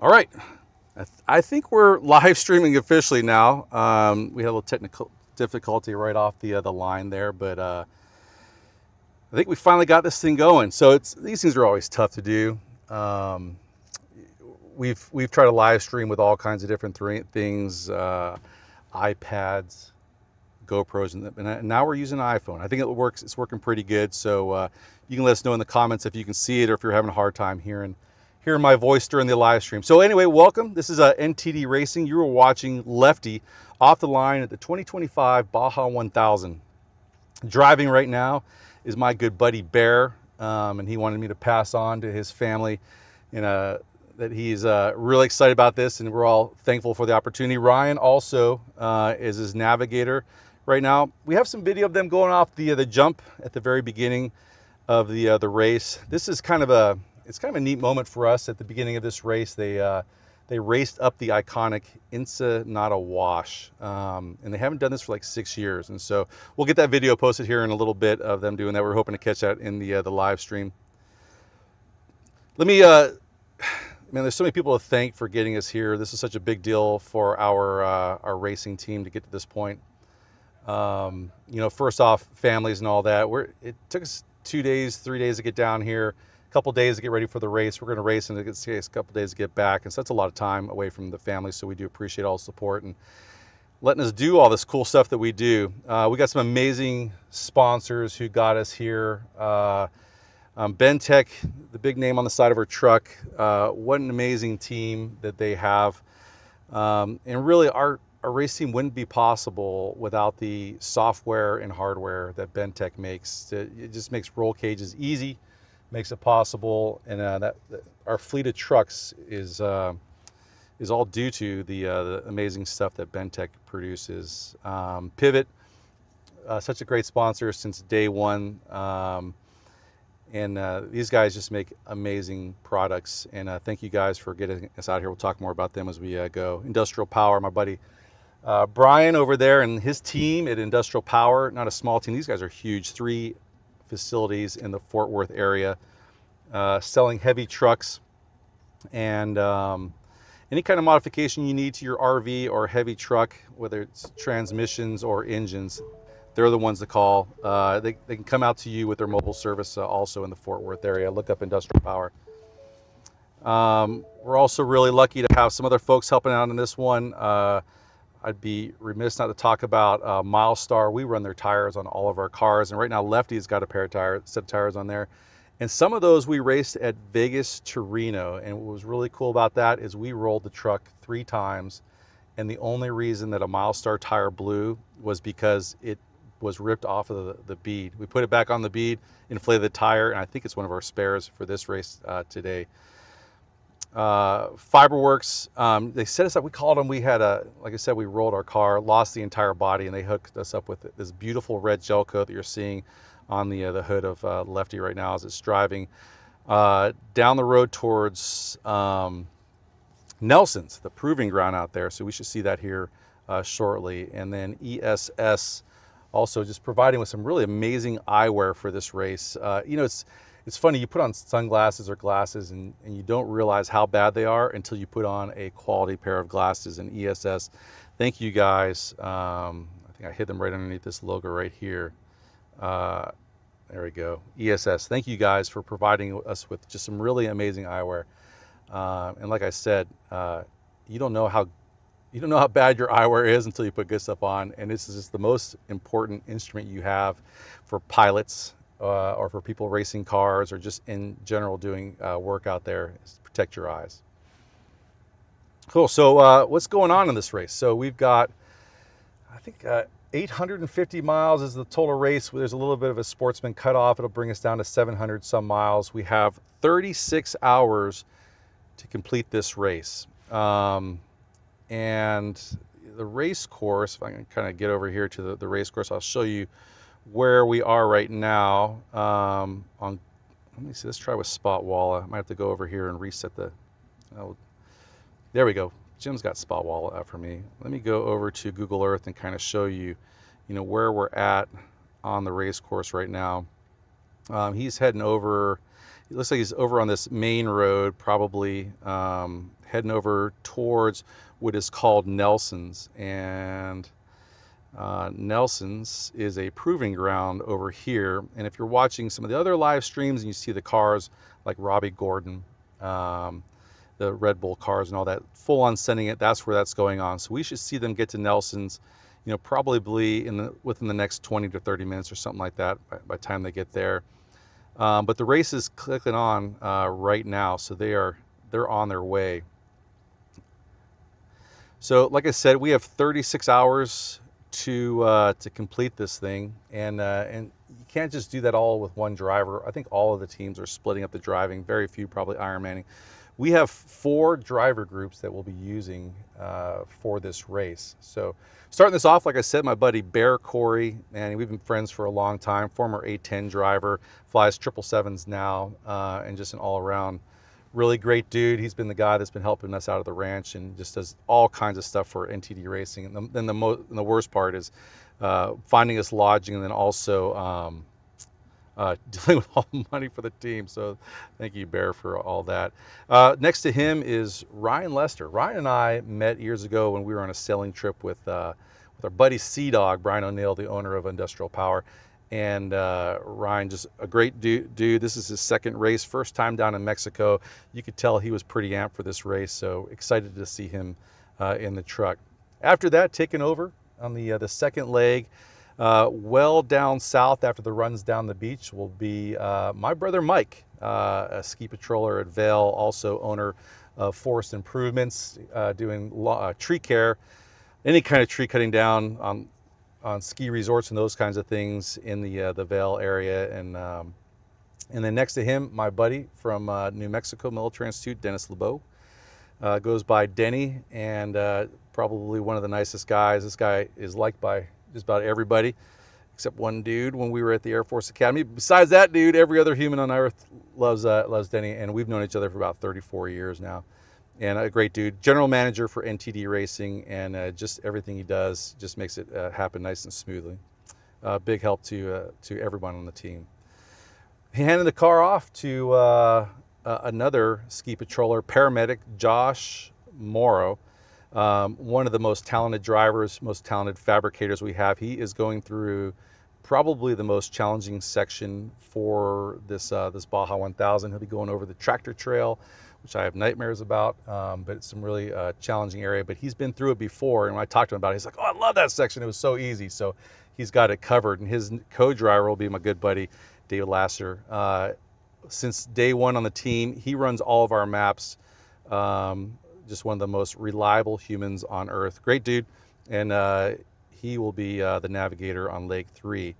All right, I think we're live streaming officially now. We had a little technical difficulty right off the line there, but I think we finally got this thing going. So these things are always tough to do. Um, we've tried to live stream with all kinds of different things, iPads, GoPros, and now we're using an iPhone. I think it works. It's working pretty good. So you can let us know in the comments if you can see it or if you're having a hard time hearing my voice during the live stream. So anyway, welcome. This is NTD Racing. You are watching Lefty off the line at the 2025 Baja 1000. Driving right now is my good buddy Bear, and he wanted me to pass on to his family, that he's really excited about this, and we're all thankful for the opportunity. Ryan also is his navigator right now. We have some video of them going off the jump at the very beginning of the race. This is kind of a neat moment for us at the beginning of this race. They raced up the iconic Ensenada wash, and they haven't done this for like 6 years. And so we'll get that video posted here in a little bit of them doing that. We're hoping to catch that in the live stream. Let me, man, there's so many people to thank for getting us here. This is such a big deal for our racing team to get to this point. First off, families and all that. It took us 2 days, 3 days to get down here. Couple days to get ready for the race. We're going to race, and it takes a couple days to get back, and so that's a lot of time away from the family. So we do appreciate all the support and letting us do all this cool stuff that we do. We got some amazing sponsors who got us here. Bentech, the big name on the side of our truck. What an amazing team that they have, and really our race team wouldn't be possible without the software and hardware that Bentech makes. It just makes roll cages easy, makes it possible, and that our fleet of trucks is all due to the amazing stuff that Bentech produces. Pivot, such a great sponsor since day one, and these guys just make amazing products. And thank you guys for getting us out here. We'll talk more about them as we go. Industrial Power, my buddy Brian over there and his team at Industrial Power, not a small team. These guys are huge. 3 facilities in the Fort Worth area, selling heavy trucks and any kind of modification you need to your RV or heavy truck, whether it's transmissions or engines. They're the ones to call. They can come out to you with their mobile service also in the Fort Worth area. Look up Industrial Power. We're also really lucky to have some other folks helping out in this one. I'd be remiss not to talk about Milestar. We run their tires on all of our cars, and right now Lefty's got a set of tires on there. And some of those we raced at Vegas to Reno, and what was really cool about that is we rolled the truck 3 times, and the only reason that a Milestar tire blew was because it was ripped off of the bead. We put it back on the bead, inflated the tire, and I think it's one of our spares for this race today. Fiberworks, they set us up. We called them. We had like I said, we rolled our car, lost the entire body, and they hooked us up with this beautiful red gel coat that you're seeing on the hood of Lefty right now as it's driving down the road towards Nelson's, the proving ground out there. So we should see that here shortly. And then ESS also just providing with some really amazing eyewear for this race. It's funny, you put on sunglasses or glasses and you don't realize how bad they are until you put on a quality pair of glasses. And ESS, thank you guys. I think I hit them right underneath this logo right here. There we go. ESS, thank you guys for providing us with just some really amazing eyewear. And like I said, you don't know how bad your eyewear is until you put good stuff on. And this is just the most important instrument you have for pilots, or for people racing cars, or just in general doing work out there, is to protect your eyes. Cool. So what's going on in this race? So we've got, I think, 850 miles is the total race. There's a little bit of a sportsman cutoff. It'll bring us down to 700 some miles. We have 36 hours to complete this race. And the race course, if I can kind of get over here to the race course, I'll show you where we are right now. Let me see, let's try with Spot Walla. I might have to go over here and reset there we go. Jim's got Spot Walla out for me. Let me go over to Google Earth and kind of show you, where we're at on the race course right now. He's heading over, It looks like he's over on this main road, probably heading over towards what is called Nelson's. And Nelson's is a proving ground over here. And if you're watching some of the other live streams and you see the cars like Robbie Gordon, the Red Bull cars and all that, full on sending it, that's where that's going on. So we should see them get to Nelson's, probably within the next 20 to 30 minutes or something like that by the time they get there. But the race is clicking on right now, so they're on their way. So like I said, we have 36 hours to complete this thing, and you can't just do that all with one driver. I think all of the teams are splitting up the driving. Very few probably Ironmanning. We have 4 driver groups that we'll be using for this race. So starting this off, like I said, my buddy Bear Corey, and we've been friends for a long time, former A10 driver, flies 777s now, and just an all-around really great dude. He's been the guy that's been helping us out of the ranch and just does all kinds of stuff for NTD Racing. And then the worst part is finding us lodging, and then also dealing with all the money for the team. So thank you, Bear, for all that. Next to him is Ryan Lester. Ryan and I met years ago when we were on a sailing trip with our buddy Sea Dog, Brian O'Neill, the owner of Industrial Power. And Ryan, just a great dude. This is his second race, first time down in Mexico. You could tell he was pretty amped for this race, so excited to see him in the truck. After that, taking over on the second leg, well down south after the runs down the beach will be my brother Mike, a ski patroller at Vail, also owner of Forest Improvements, doing tree care, any kind of tree cutting down on ski resorts and those kinds of things in the Vail area. And then next to him, my buddy from New Mexico Military Institute, Dennis LeBeau, goes by Denny, and probably one of the nicest guys. This guy is liked by just about everybody except one dude when we were at the Air Force Academy. Besides that dude, every other human on earth loves Denny, and we've known each other for about 34 years now. And a great dude, general manager for NTD Racing, and just everything he does just makes it happen nice and smoothly. Big help to everyone on the team. He handed the car off to another ski patroller, paramedic Josh Morrow, one of the most talented drivers, most talented fabricators we have. He is going through probably the most challenging section for this Baja 1000. He'll be going over the tractor trail, which I have nightmares about, but it's some really challenging area. But he's been through it before, and when I talked to him about it, he's like, "Oh, I love that section. It was so easy." So he's got it covered, and his co-driver will be my good buddy, David Lasser. Since day one on the team, he runs all of our maps. Just one of the most reliable humans on Earth. Great dude, and he will be the navigator on leg 3.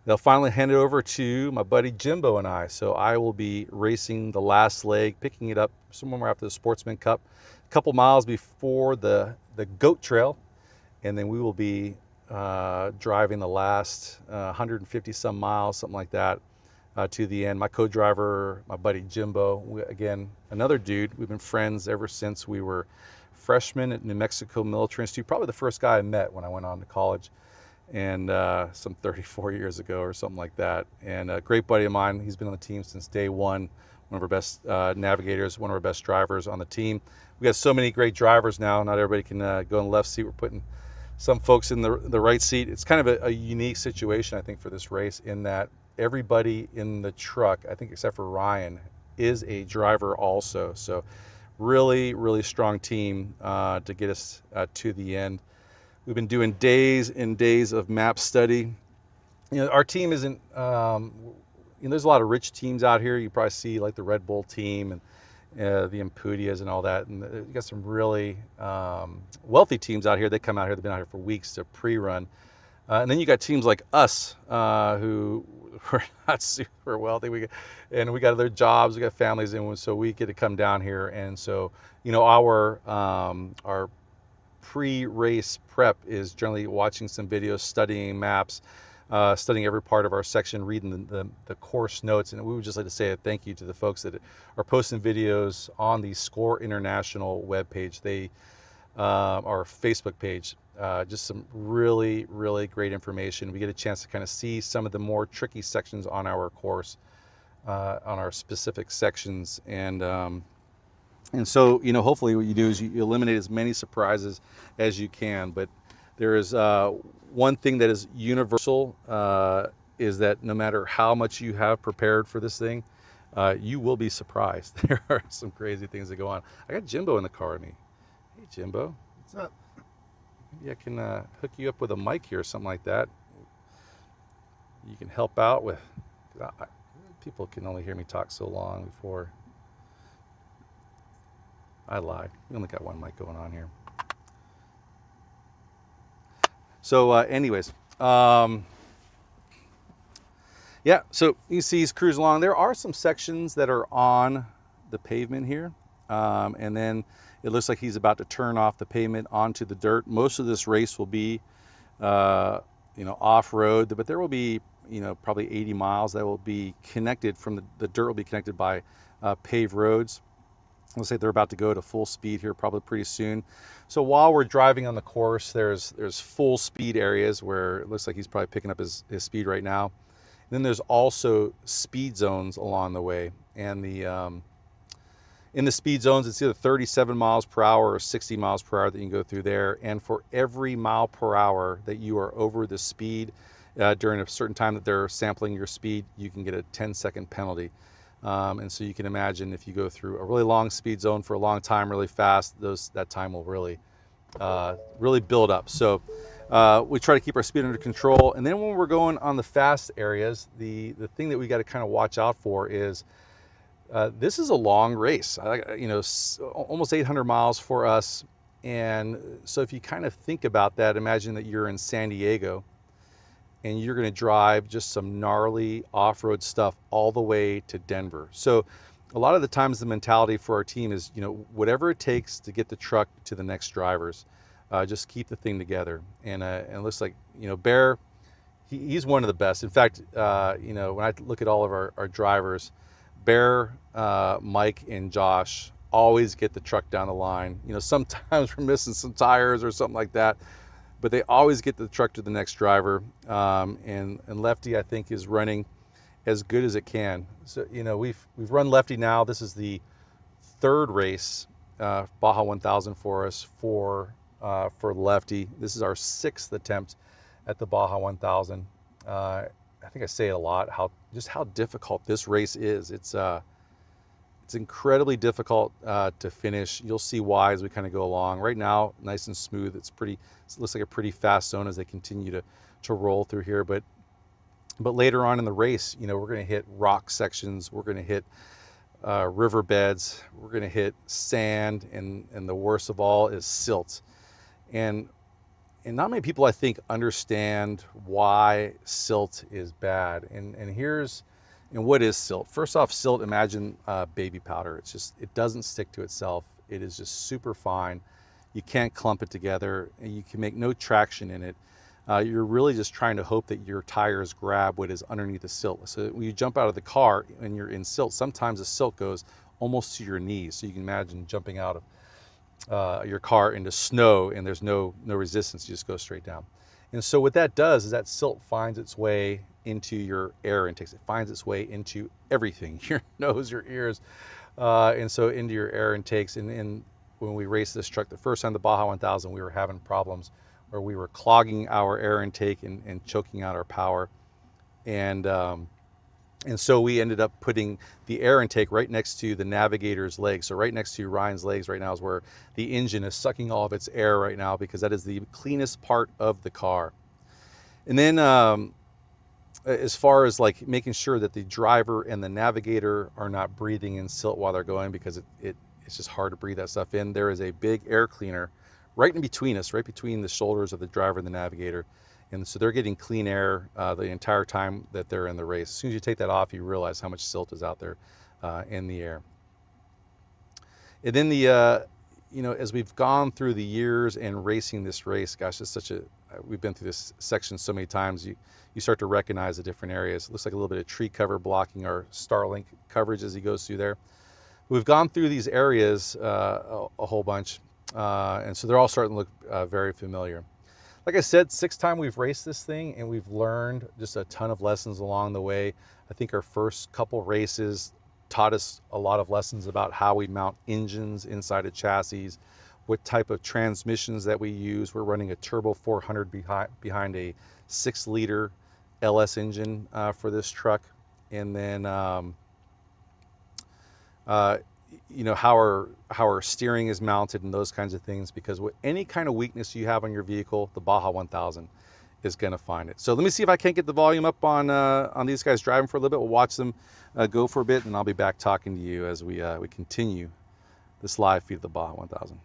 They'll finally hand it over to my buddy Jimbo and I. So I will be racing the last leg, picking it up somewhere after the Sportsman Cup, a couple miles before the Goat Trail, and then we will be driving the last 150 some miles, something like that, to the end. My co-driver, my buddy Jimbo, again, another dude. We've been friends ever since we were freshmen at New Mexico Military Institute, probably the first guy I met when I went on to college, and some 34 years ago or something like that. And a great buddy of mine. He's been on the team since day one of our best navigators, one of our best drivers on the team. We got so many great drivers now. Not everybody can go in the left seat. We're putting some folks in the right seat. It's kind of a unique situation, I think, for this race, in that everybody in the truck, I think except for Ryan, is a driver also. So really, really strong team to get us to the end. We've been doing days and days of map study. Our team isn't, there's a lot of rich teams out here. You probably see like the Red Bull team and the Impudias and all that. And you got some really wealthy teams out here. They come out here, they've been out here for weeks to pre-run. And then you got teams like us who we're not super wealthy. We got other jobs, we got families, and so we get to come down here. And so, our pre-race prep is generally watching some videos, studying maps, studying every part of our section, reading the course notes. And we would just like to say a thank you to the folks that are posting videos on the Score International webpage, our Facebook page. Just some really, really great information. We get a chance to kind of see some of the more tricky sections on our course. on our specific sections. And so, you know, hopefully what you do is you eliminate as many surprises as you can. But there is one thing that is universal, is that no matter how much you have prepared for this thing, you will be surprised. There are some crazy things that go on. I got Jimbo in the car with me. Hey, Jimbo. What's up? Maybe I can hook you up with a mic here or something like that. You can help out with... people can only hear me talk so long before... I lied. We only got one mic going on here. So anyways, yeah, so you see he's cruising along. There are some sections that are on the pavement here. And then it looks like he's about to turn off the pavement onto the dirt. Most of this race will be, you know, off-road, but there will be, you know, probably 80 miles that will be connected from the dirt will be connected by paved roads. Let's say they're about to go to full speed here probably pretty soon. So while we're driving on the course, there's full speed areas where it looks like he's probably picking up his speed right now. And then there's also speed zones along the way. And in the speed zones, it's either 37 miles per hour or 60 miles per hour that you can go through there. And for every mile per hour that you are over the speed during a certain time that they're sampling your speed, you can get a 10-second penalty. And so you can imagine if you go through a really long speed zone for a long time, really fast, that time will really build up. So we try to keep our speed under control. And then when we're going on the fast areas, the thing that we got to kind of watch out for is this is a long race, you know, almost 800 miles for us. And so if you kind of think about that, imagine that you're in San Diego and you're going to drive just some gnarly off-road stuff all the way to Denver. So a lot of the times the mentality for our team is, you know, whatever it takes to get the truck to the next drivers, just keep the thing together. And it looks like, you know, Bear, he's one of the best. In fact, you know, when I look at all of our drivers, Bear, Mike, and Josh always get the truck down the line. You know, sometimes we're missing some tires or something like that, but they always get the truck to the next driver. And Lefty, I think, is running as good as it can. So, you know, we've run Lefty now. This is the third race, Baja 1000 for us for Lefty. This is our 6th attempt at the Baja 1000. I think I say it a lot, just how difficult this race is. It's incredibly difficult to finish. You'll see why as we kind of go along. Right now, nice and smooth. It looks like a pretty fast zone as they continue to roll through here. But later on in the race, you know, we're going to hit rock sections. We're going to hit riverbeds. We're going to hit sand, and the worst of all is silt. And not many people, I think, understand why silt is bad. And what is silt? First off, silt, imagine baby powder. It doesn't stick to itself. It is just super fine. You can't clump it together, and you can make no traction in it. You're really just trying to hope that your tires grab what is underneath the silt. So when you jump out of the car and you're in silt, sometimes the silt goes almost to your knees. So you can imagine jumping out of your car into snow and there's no resistance, you just go straight down. And so what that does is that silt finds its way into your air intakes. It finds its way into everything, your nose, your ears, and so into your air intakes. And when we raced this truck the first time, the Baja 1000, we were having problems where we were clogging our air intake and choking out our power. And so we ended up putting the air intake right next to the navigator's legs. So right next to Ryan's legs right now is where the engine is sucking all of its air right now, because that is the cleanest part of the car. And then as far as like making sure that the driver and the navigator are not breathing in silt while they're going, because it's just hard to breathe that stuff in, there is a big air cleaner right in between us, right between the shoulders of the driver and the navigator. And so they're getting clean air the entire time that they're in the race. As soon as you take that off, you realize how much silt is out there in the air. And then you know, as we've gone through the years and racing this race, gosh, it's we've been through this section so many times, you start to recognize the different areas. It looks like a little bit of tree cover blocking our Starlink coverage as he goes through there. We've gone through these areas a whole bunch, and so they're all starting to look very familiar. like I said, sixth time we've raced this thing, and we've learned just a ton of lessons along the way. I think our first couple races taught us a lot of lessons about how we mount engines inside of chassis, what type of transmissions that we use. We're running a turbo 400 behind a 6-liter LS engine for this truck. And then uh, you know, how our steering is mounted and those kinds of things, because with any kind of weakness you have on your vehicle, the Baja 1000 is going to find it. So let me see if I can't get the volume up on these guys driving for a little bit. We'll watch them go for a bit, and I'll be back talking to you as we continue this live feed of the Baja 1000.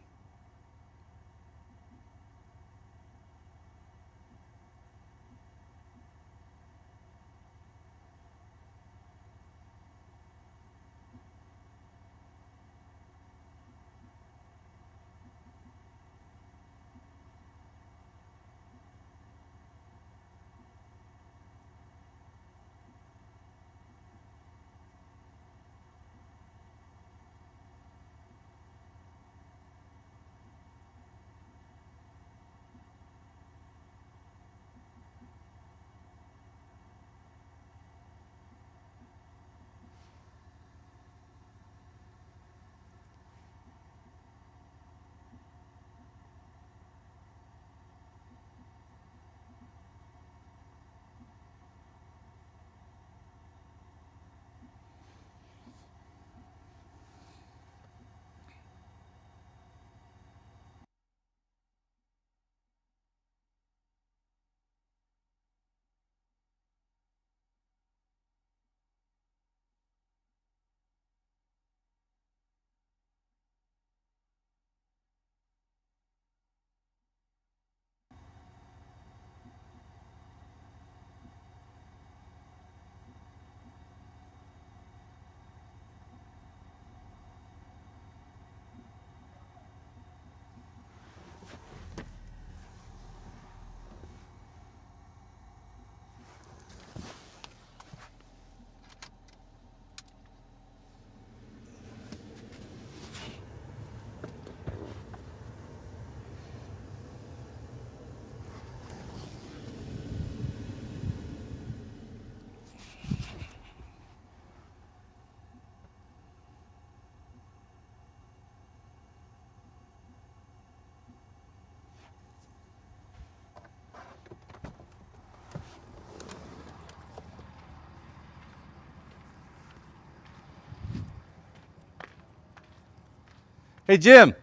Hey, Jim.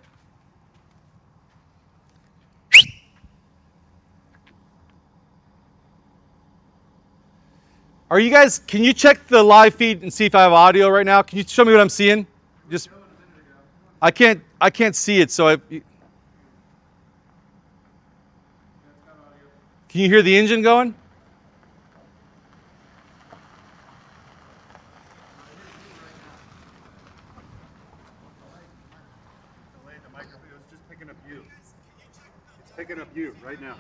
Are you guys, can you check the live feed and see if I have audio right now? Can you show me what I'm seeing? Just, I can't see it, so can you hear the engine going? Picking up you right now.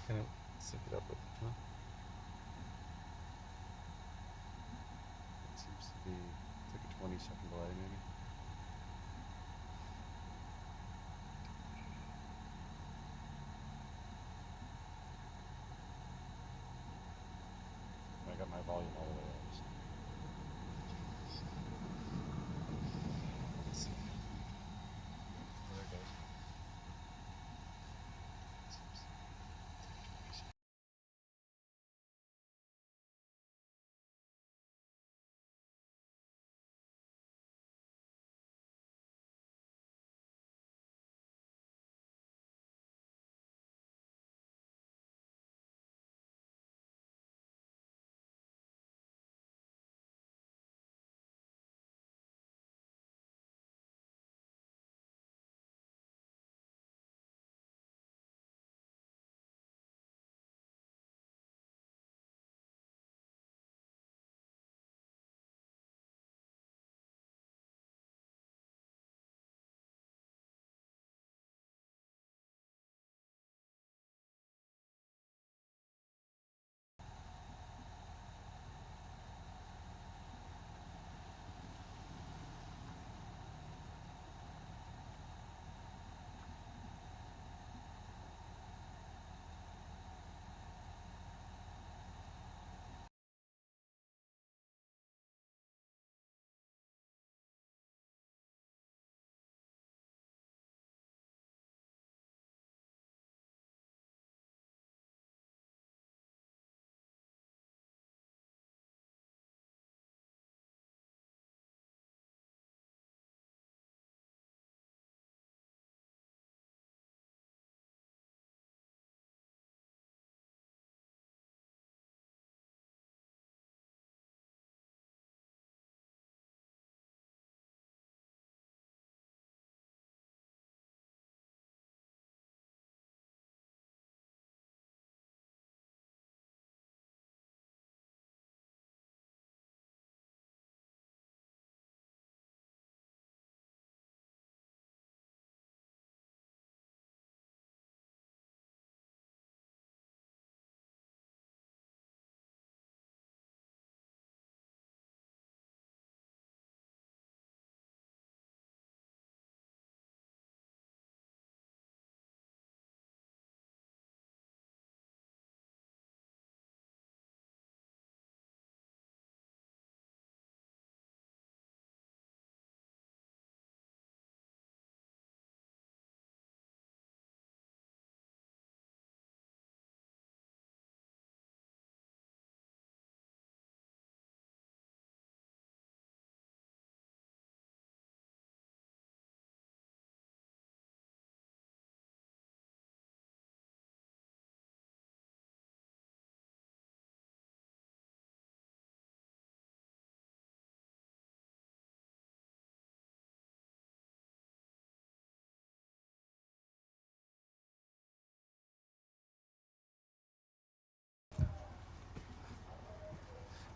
Can it sync it up with, huh? It seems to be, it's like a 20-second delay maybe. I got my volume all the way up. So. Let's see. There it goes.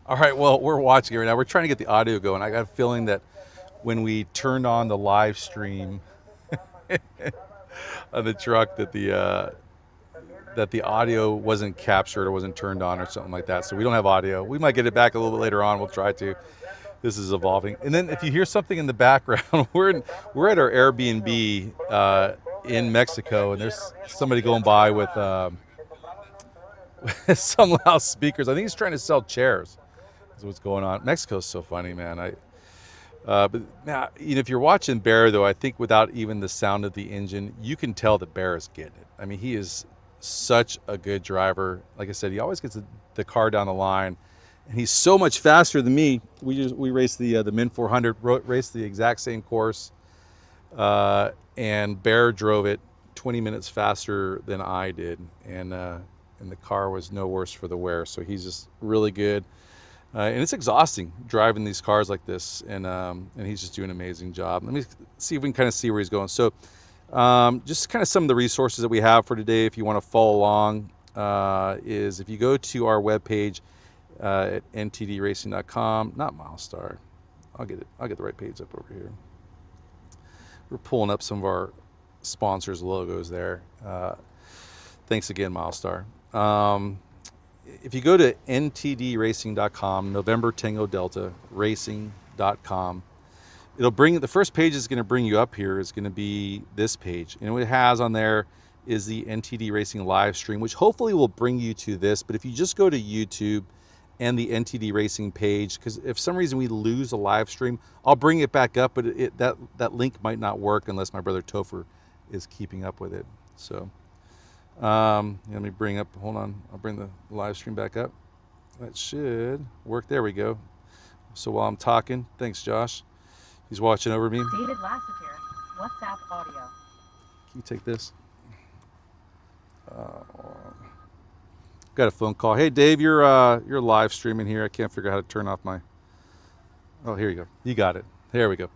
All right, well, we're watching it right now. We're trying to get the audio going. I got a feeling that when we turned on the live stream of the truck, that the audio wasn't captured or wasn't turned on or something like that. So we don't have audio. We might get it back a little bit later on. We'll try to. This is evolving. And then if you hear something in the background, we're at our Airbnb in Mexico, and there's somebody going by with some loudspeakers. I think he's trying to sell chairs. Is what's going on. Mexico's so funny, man. But now, if you're watching Bear, though, I think without even the sound of the engine, you can tell that Bear is getting it. I mean, he is such a good driver. Like I said, he always gets the car down the line, and he's so much faster than me. We raced the Min 400, raced the exact same course, and Bear drove it 20 minutes faster than I did, and the car was no worse for the wear. So he's just really good. And it's exhausting driving these cars like this, and he's just doing an amazing job. Let me see if we can kind of see where he's going. So just kind of some of the resources that we have for today, if you want to follow along, is if you go to our webpage at ntdracing.com, not Milestar. I'll get the right page up over here. We're pulling up some of our sponsors' logos there. Thanks again, Milestar. If you go to ntdracing.com, November Tango Delta Racing.com, it'll bring the first page is going to bring you up here is going to be this page, and what it has on there is the NTD Racing live stream, which hopefully will bring you to this. But if you just go to YouTube and the NTD Racing page, because if for some reason we lose a live stream, I'll bring it back up, but that link might not work unless my brother Topher is keeping up with it. So let me bring up, hold on, I'll bring the live stream back up. That should work. There we go. So while I'm talking, thanks Josh, he's watching over me. David Lassiter, WhatsApp audio. Can you take this? Got a phone call. Hey Dave, you're live streaming here. I can't figure out how to turn off my, oh, here you go. You got it. There we go.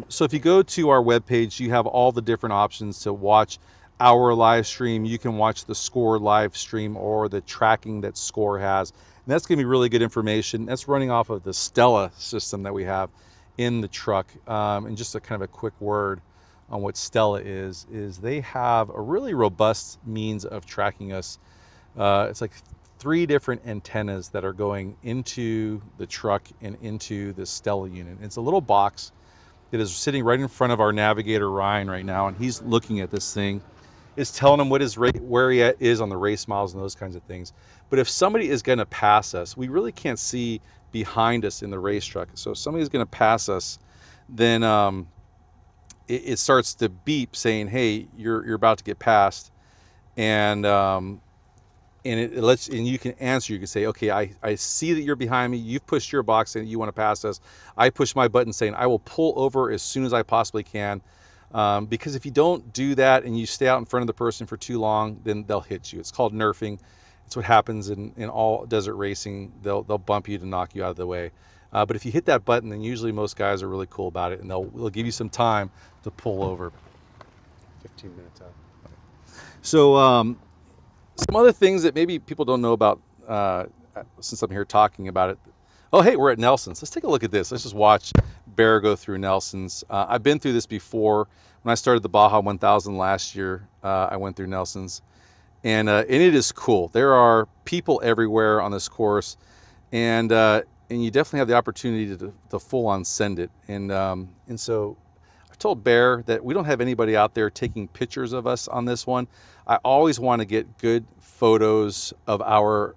So if you go to our webpage, you have all the different options to watch our live stream. You can watch the Score live stream or the tracking that Score has. And that's going to be really good information. That's running off of the Stella system that we have in the truck. And just a kind of a quick word on what Stella is they have a really robust means of tracking us. It's like 3 different antennas that are going into the truck and into the Stella unit. It's a little box that is sitting right in front of our navigator Ryan right now, and he's looking at this thing. It's telling him what his rate, where he is on the race miles and those kinds of things. But if somebody is going to pass us, we really can't see behind us in the race truck. So if somebody's going to pass us, then it starts to beep saying, "Hey, you're about to get passed," and it lets, and you can answer. You can say, "Okay, I see that you're behind me. You've pushed your box saying you want to pass us. I push my button saying I will pull over as soon as I possibly can." Because if you don't do that and you stay out in front of the person for too long, then they'll hit you. It's called nerfing. It's what happens in all desert racing. They'll bump you to knock you out of the way. But if you hit that button, then usually most guys are really cool about it, and they'll give you some time to pull over. 15 minutes out. So some other things that maybe people don't know about, since I'm here talking about it. Oh, hey, we're at Nelson's. Let's take a look at this. Let's just watch Bear go through Nelson's. I've been through this before. When I started the Baja 1000 last year, I went through Nelson's, and it is cool. There are people everywhere on this course, and you definitely have the opportunity to full on send it. And so I've told Bear that we don't have anybody out there taking pictures of us on this one. I always want to get good photos of our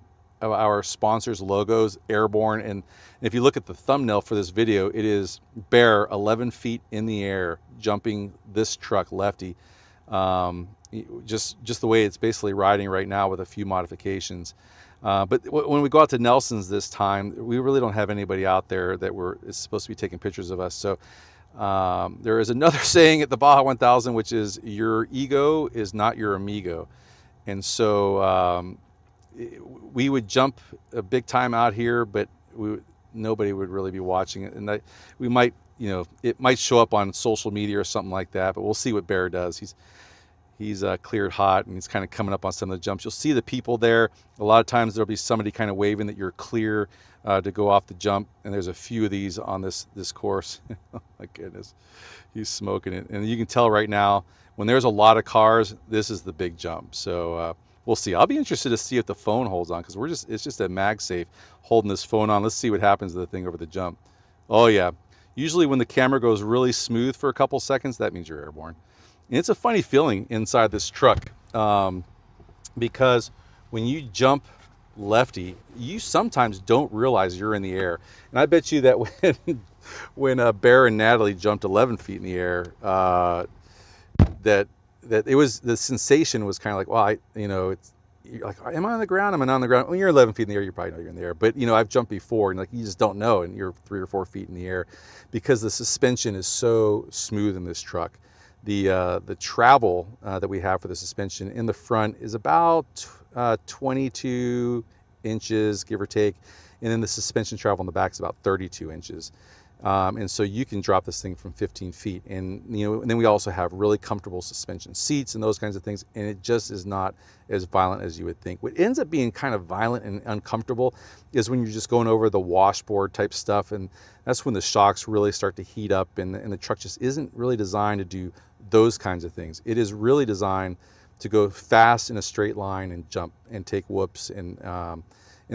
sponsors' logos airborne, and if you look at the thumbnail for this video, it is Bear 11 feet in the air jumping this truck lefty, just the way it's basically riding right now with a few modifications. But when we go out to Nelson's this time, we really don't have anybody out there that is supposed to be taking pictures of us. So there is another saying at the Baja 1000, which is your ego is not your amigo. And so we would jump a big time out here, but nobody would really be watching it. And we might, it might show up on social media or something like that, but we'll see what Bear does. He's cleared hot, and he's kind of coming up on some of the jumps. You'll see the people there. A lot of times there'll be somebody kind of waving that you're clear to go off the jump, and there's a few of these on this course. Oh my goodness, he's smoking it, and you can tell right now when there's a lot of cars, this is the big jump. So we'll see. I'll be interested to see if the phone holds on, because it's just a MagSafe holding this phone on. Let's see what happens to the thing over the jump. Oh yeah, usually when the camera goes really smooth for a couple seconds, that means you're airborne. And it's a funny feeling inside this truck, because when you jump lefty, you sometimes don't realize you're in the air. And I bet you that when Bear and Natalie jumped 11 feet in the air, that it was, the sensation was kind of like, well, it's, you're like, am I on the ground? Am I not on the ground? When you're 11 feet in the air, you probably know you're in the air. But I've jumped before, and like you just don't know, and you're 3 or 4 feet in the air because the suspension is so smooth in this truck. The travel that we have for the suspension in the front is about 22 inches, give or take, and then the suspension travel in the back is about 32 inches. And so you can drop this thing from 15 feet, and and then we also have really comfortable suspension seats and those kinds of things, and it just is not as violent as you would think. What ends up being kind of violent and uncomfortable is when you're just going over the washboard type stuff, and that's when the shocks really start to heat up, and the truck just isn't really designed to do those kinds of things. It is really designed to go fast in a straight line and jump and take whoops, and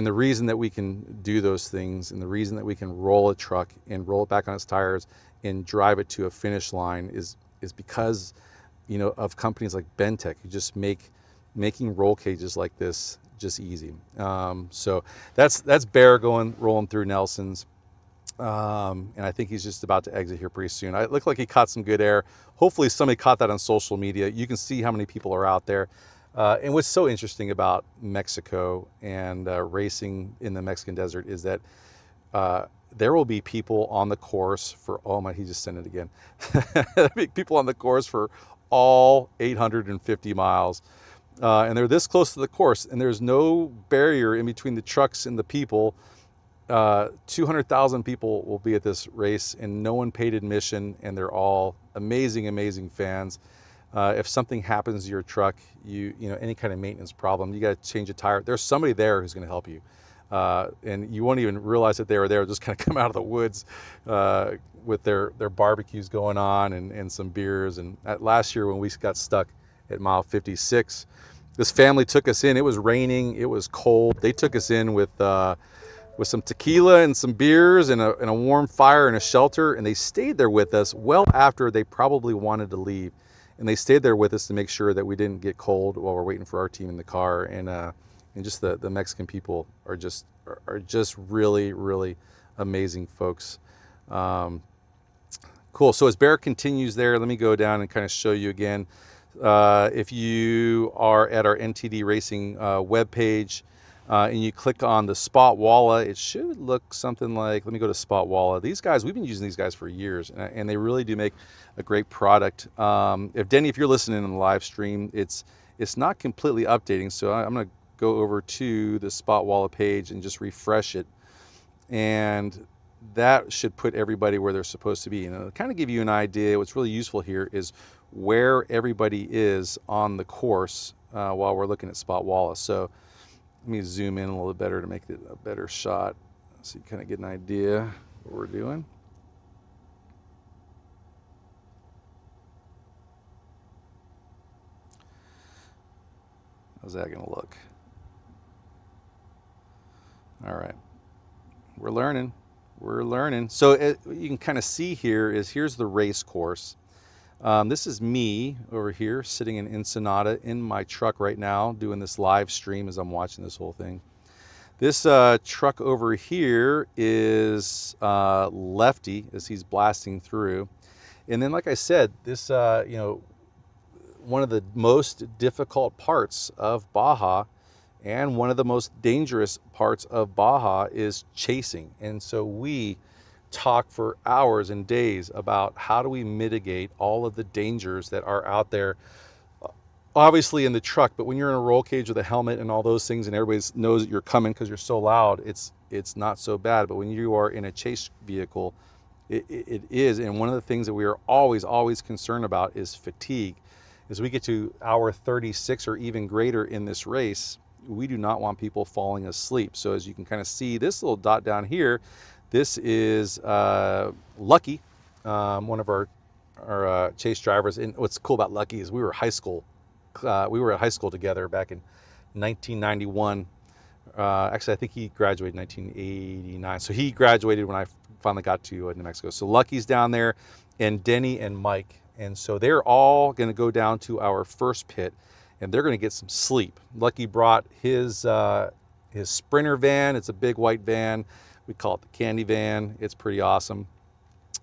the reason that we can do those things, and the reason that we can roll a truck and roll it back on its tires and drive it to a finish line is because of companies like Bentech, who just making roll cages like this just easy. So that's Bear rolling through Nelson's. And I think he's just about to exit here pretty soon. It looked like he caught some good air. Hopefully somebody caught that on social media. You can see how many people are out there. And what's so interesting about Mexico and racing in the Mexican desert is that there will be people on the course for, oh my, he just sent it again. There'll be people on the course for all 850 miles. And they're this close to the course, and there's no barrier in between the trucks and the people. 200,000 people will be at this race, and no one paid admission, and they're all amazing fans. If something happens to your truck, any kind of maintenance problem, you got to change a tire, there's somebody there who's going to help you, and you won't even realize that they were there. Just kind of come out of the woods with their barbecues going on, and some beers. And last year when we got stuck at mile 56, this family took us in. It was raining, it was cold. They took us in with some tequila and some beers and a warm fire and a shelter, and they stayed there with us well after they probably wanted to leave. And they stayed there with us to make sure that we didn't get cold while we're waiting for our team in the car. And just the Mexican people are just really amazing folks. Cool. So as Bear continues there, let me go down and kind of show you again. If you are at our NTD Racing webpage, and you click on the Spot Walla, it should look something like, let me go to Spot Walla. These guys, we've been using these guys for years, and they really do make a great product. If you're listening in the live stream, it's not completely updating, so I'm going to go over to the Spot Walla page and just refresh it, and that should put everybody where they're supposed to be. And kind of give you an idea. What's really useful here is where everybody is on the course while we're looking at Spot Walla. So let me zoom in a little bit better to make it a better shot so you kind of get an idea what we're doing. How's that going to look? All right. We're learning. So you can kind of see here's the race course. This is me over here sitting in Ensenada in my truck right now doing this live stream as I'm watching this whole thing. This truck over here is Lefty as he's blasting through. And then, like I said, this, one of the most difficult parts of Baja and one of the most dangerous parts of Baja is chasing. And so we talk for hours and days about how do we mitigate all of the dangers that are out there, obviously in the truck, but when you're in a roll cage with a helmet and all those things and everybody knows that you're coming because you're so loud, it's not so bad. But when you are in a chase vehicle, it is. And one of the things that we are always concerned about is fatigue. as we get to hour 36 or even greater in this race, we do not want people falling asleep. So as you can kind of see this little dot down here, this is Lucky, one of our chase drivers. And what's cool about Lucky is we were at high school together back in 1991. Actually, I think he graduated in 1989. So he graduated when I finally got to New Mexico. So Lucky's down there, and Denny and Mike. And so they're all going to go down to our first pit, and they're going to get some sleep. Lucky brought his Sprinter van. It's a big white van. We call it the candy van. It's pretty awesome.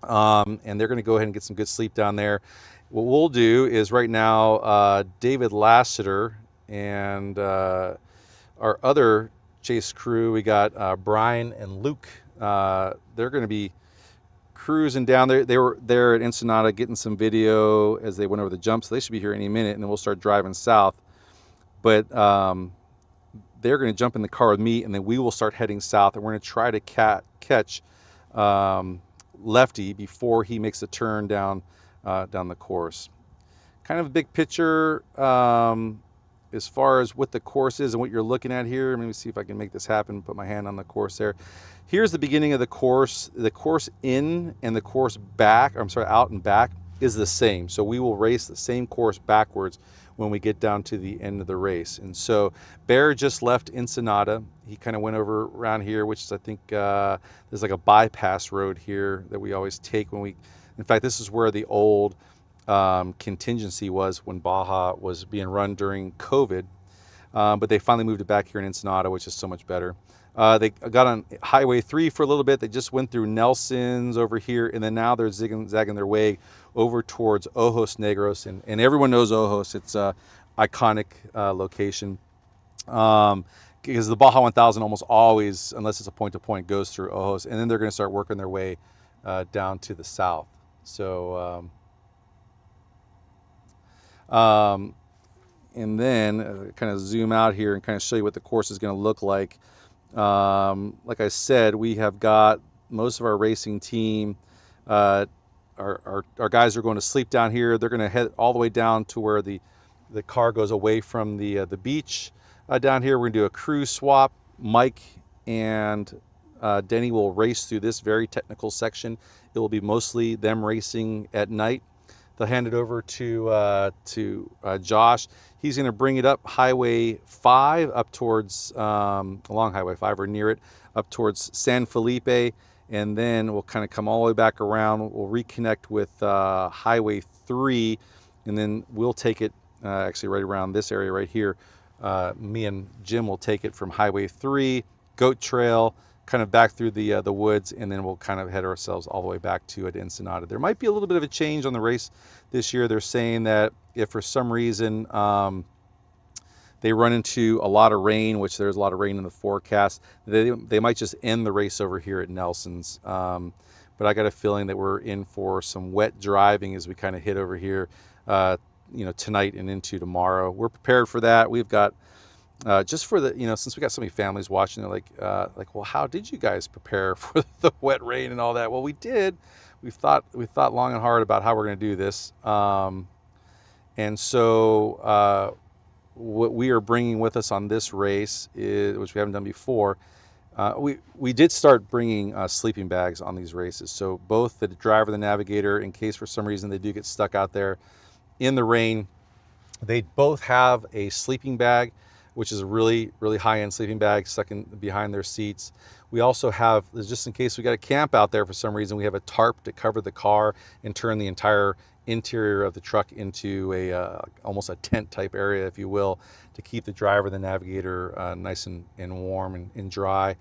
And they're going to go ahead and get some good sleep down there. What we'll do is right now, David Lassiter and our other chase crew, we got Brian and Luke. They're going to be cruising down there. They were there at Ensenada getting some video as they went over the jump, so they should be here any minute, and then we'll start driving south. But they're going to jump in the car with me, and then we will start heading south, and we're going to try to catch Lefty before he makes a turn down the course. Kind of a big picture as far as what the course is and what you're looking at here. Let me see if I can make this happen. Put my hand on the course there. Here's the beginning of the course. The course in and the course back, I'm sorry, out and back is the same. So we will race the same course backwards when we get down to the end of the race. And so Bear just left Ensenada. He kind of went over around here, which is, I think, there's like a bypass road here that we always take when we, in fact, this is where the old contingency was when Baja was being run during COVID. But they finally moved it back here in Ensenada, which is so much better. They got on Highway 3 for a little bit. They just went through Nelson's over here, and then now they're zigzagging their way over towards Ojos Negros. And everyone knows Ojos. It's an iconic location. Because the Baja 1000 almost always, unless it's a point-to-point, goes through Ojos. And then they're going to start working their way down to the south. So... and then kind of zoom out here and kind of show you what the course is going to look like. Like I said, we have got most of our racing team. Our guys are going to sleep down here. They're going to head all the way down to where the car goes away from the beach. Down here, we're going to do a crew swap. Mike and Denny will race through this very technical section. It will be mostly them racing at night. They'll hand it over to Josh. He's going to bring it up Highway 5 up towards, along Highway 5 or near it, up towards San Felipe. And then we'll kind of come all the way back around. We'll reconnect with Highway 3. And then we'll take it actually right around this area right here. Me and Jim will take it from Highway 3, Goat Trail, kind of back through the woods, and then we'll kind of head ourselves all the way back to Ensenada. There might be a little bit of a change on the race this year. They're saying that if for some reason they run into a lot of rain, which there's a lot of rain in the forecast, they might just end the race over here at Nelson's. But I got a feeling that we're in for some wet driving as we kind of hit over here, tonight and into tomorrow. We're prepared for that. We've got just for the, since we got so many families watching, they're like, well, how did you guys prepare for the wet rain and all that? Well, we did. We thought long and hard about how we're going to do this. And so what we are bringing with us on this race is, which we haven't done before, we did start bringing sleeping bags on these races. So both the driver and the navigator, in case for some reason they do get stuck out there in the rain, they both have a sleeping bag, which is a really, really high-end sleeping bag stuck in behind their seats. We also have, just in case we got to camp out there for some reason, we have a tarp to cover the car and turn the entire interior of the truck into a almost a tent type area, if you will, to keep the driver, the navigator nice and warm and dry.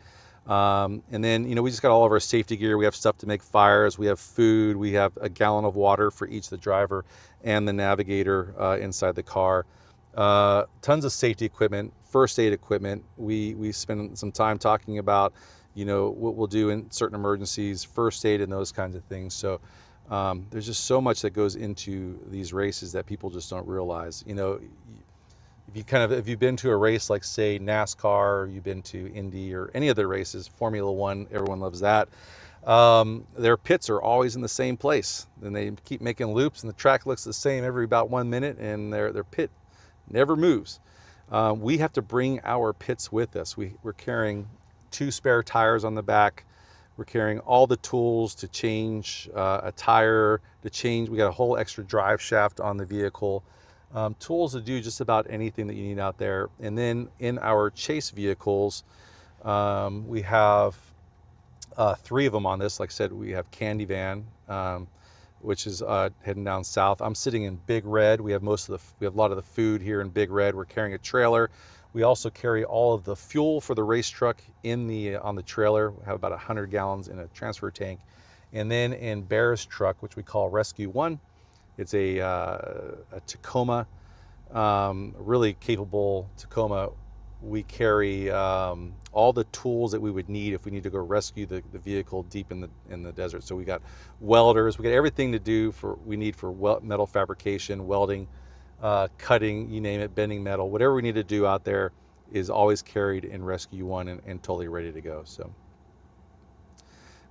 And then, we just got all of our safety gear. We have stuff to make fires. We have food. We have a gallon of water for each, the driver and the navigator inside the car. Tons of safety equipment, first aid equipment. We spend some time talking about, what we'll do in certain emergencies, first aid and those kinds of things. So there's just so much that goes into these races that people just don't realize. If you've been to a race like, say, NASCAR, or you've been to Indy or any other races, Formula One, everyone loves that. Their pits are always in the same place, and they keep making loops, and the track looks the same every about 1 minute, and their pit never moves. We have to bring our pits with us. We're carrying 2 spare tires on the back. We're carrying all the tools to change a tire, to change. We got a whole extra drive shaft on the vehicle. Tools to do just about anything that you need out there. And then in our chase vehicles, we have 3 of them on this. Like I said, we have Candy Van, which is heading down south. I'm sitting in Big Red. We have we have a lot of the food here in Big Red. We're carrying a trailer. We also carry all of the fuel for the race truck in on the trailer. We have about 100 gallons in a transfer tank. And then in Bear's truck, which we call Rescue One, it's a Tacoma, really capable Tacoma. We carry all the tools that we would need if we need to go rescue the vehicle deep in the desert. So we got welders, we got everything to do we need for metal fabrication, welding, cutting, you name it, bending metal, whatever we need to do out there is always carried in Rescue One and totally ready to go. So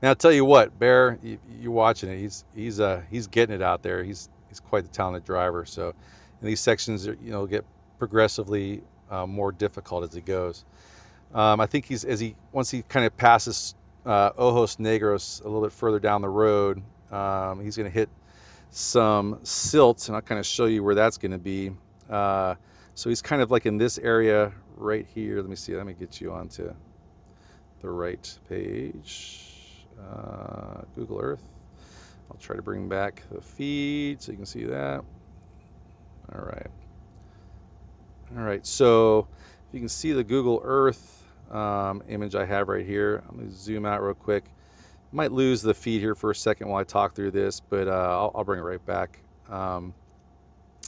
now I'll tell you what, Bear, you're watching it. He's getting it out there. He's quite the talented driver. So in these sections, get progressively more difficult as he goes. I think once he kind of passes Ojos Negros a little bit further down the road, he's going to hit some silts, and I'll kind of show you where that's going to be. So he's kind of like in this area right here. Let me see. Let me get you onto the right page. Google Earth. I'll try to bring back the feed so you can see that. All right. All right. So you can see the Google Earth image I have right here. I'm going to zoom out real quick. Might lose the feed here for a second while I talk through this, but I'll bring it right back.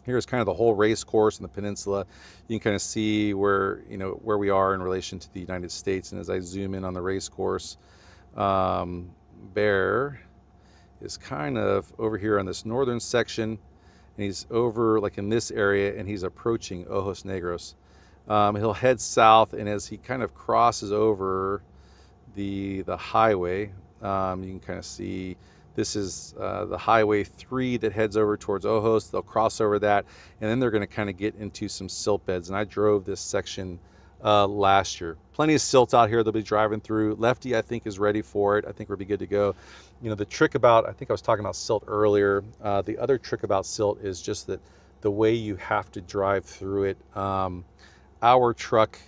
Here's kind of the whole race course in the peninsula. You can kind of see where we are in relation to the United States. And as I zoom in on the race course, Bear is kind of over here on this northern section, and he's over like in this area, and he's approaching Ojos Negros. He'll head south, and as he kind of crosses over the highway, you can kind of see this is the Highway 3 that heads over towards Ojos. They'll cross over that, and then they're going to kind of get into some silt beds. And I drove this section last year. Plenty of silt out here they'll be driving through. Lefty, I think, is ready for it. I think we'll be good to go. The trick about, I think I was talking about silt earlier. The other trick about silt is just that the way you have to drive through it. Our truck,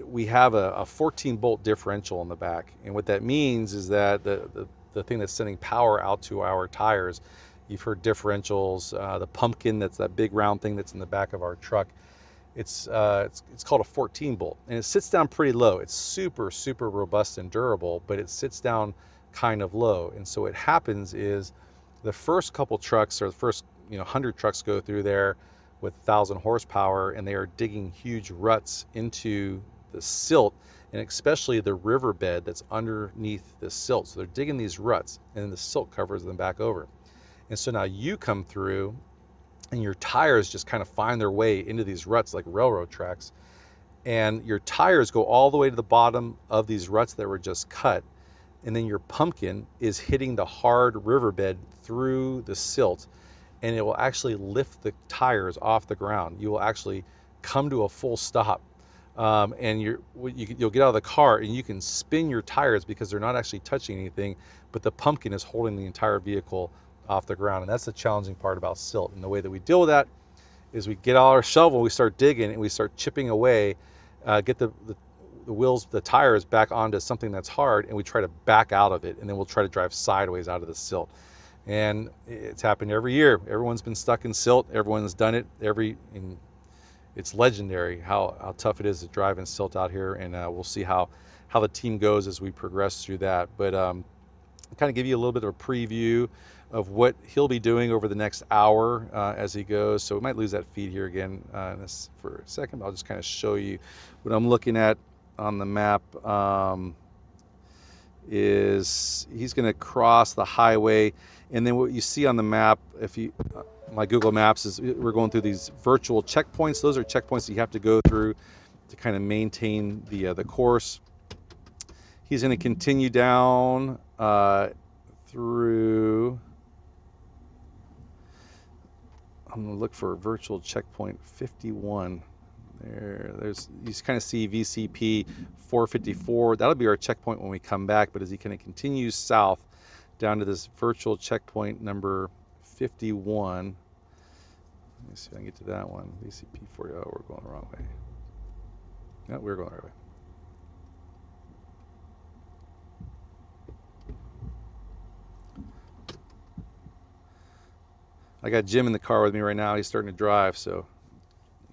we have a 14 bolt differential in the back, and what that means is that the thing that's sending power out to our tires, you've heard differentials, the pumpkin, that's that big round thing that's in the back of our truck, it's called a 14 bolt, and it sits down pretty low. It's super robust and durable, but it sits down kind of low. And so what happens is the first couple trucks, or the first 100 trucks go through there with 1,000 horsepower, and they are digging huge ruts into the silt, and especially the riverbed that's underneath the silt. So they're digging these ruts, and then the silt covers them back over. And so now you come through, and your tires just kind of find their way into these ruts like railroad tracks, and your tires go all the way to the bottom of these ruts that were just cut, and then your pumpkin is hitting the hard riverbed through the silt, and it will actually lift the tires off the ground. You will actually come to a full stop, and you'll get out of the car, and you can spin your tires because they're not actually touching anything, but the pumpkin is holding the entire vehicle off the ground. And that's the challenging part about silt. And the way that we deal with that is we get out our shovel, we start digging, and we start chipping away, get the wheels, the tires back onto something that's hard, and we try to back out of it, and then we'll try to drive sideways out of the silt. And it's happened every year. Everyone's been stuck in silt. Everyone's done it. It's legendary how tough it is to drive in silt out here, and we'll see how the team goes as we progress through that. But kind of give you a little bit of a preview of what he'll be doing over the next hour as he goes. So we might lose that feed here again for a second. I'll just kind of show you what I'm looking at on the map. Is he's going to cross the highway, and then what you see on the map, if you my Google Maps, is we're going through these virtual checkpoints. Those are checkpoints that you have to go through to kind of maintain the course. He's going to continue down through. I'm going to look for virtual checkpoint 51. There's you kind of see VCP 454. That'll be our checkpoint when we come back. But as he kind of continues south down to this virtual checkpoint number 51. Let me see if I can get to that one. VCP 40. Oh, we're going the wrong way. No, we're going the right way. I got Jim in the car with me right now. He's starting to drive, so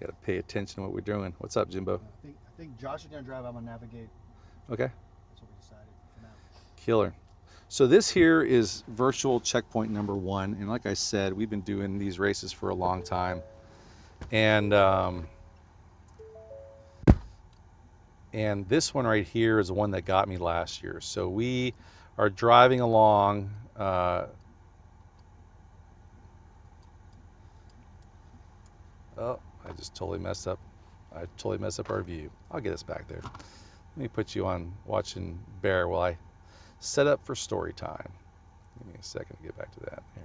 you got to pay attention to what we're doing. What's up, Jimbo? I think Josh is gonna drive. I'm gonna navigate. Okay. That's what we decided for now. Killer. So this here is virtual checkpoint number 1, and like I said, we've been doing these races for a long time, and this one right here is the one that got me last year. So we are driving along. Oh, I just totally messed up. I totally messed up our view. I'll get us back there. Let me put you on watching Bear while I set up for story time. Give me a second to get back to that. There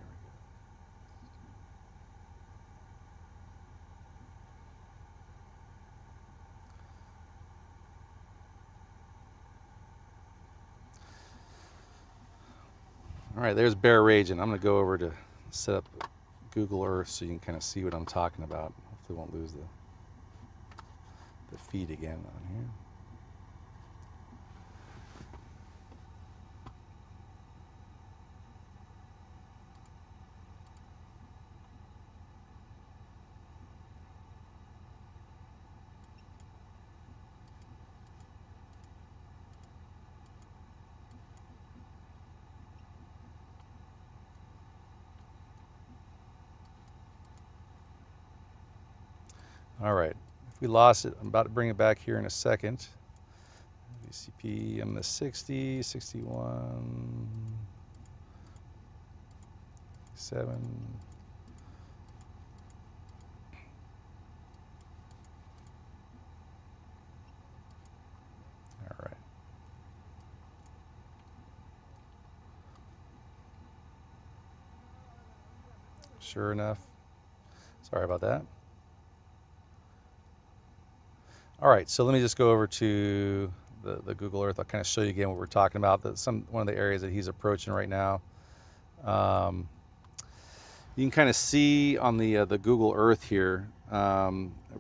we go. All right, there's Bear raging. I'm going to go over to set up Google Earth so you can kind of see what I'm talking about. Hopefully won't lose the feed again on here. All right, if we lost it, I'm about to bring it back here in a second. VCP, I'm the 60, 61, 7. All right. Sure enough. Sorry about that. All right, so let me just go over to the Google Earth. I'll kind of show you again what we're talking about. One of the areas that he's approaching right now. You can kind of see on the Google Earth here a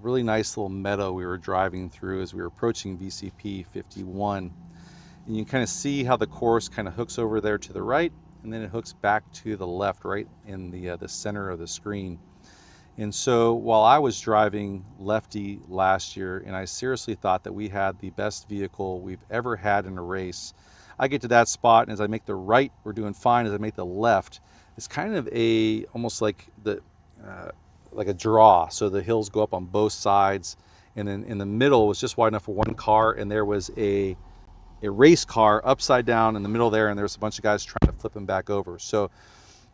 really nice little meadow we were driving through as we were approaching VCP 51. And you can kind of see how the course kind of hooks over there to the right, and then it hooks back to the left, right in the center of the screen. And so while I was driving lefty last year, and I seriously thought that we had the best vehicle we've ever had in a race, I get to that spot, and as I make the right, we're doing fine. As I make the left, it's kind of almost like like a draw. So the hills go up on both sides, and then in the middle was just wide enough for one car, and there was a race car upside down in the middle there, and there was a bunch of guys trying to flip him back over. So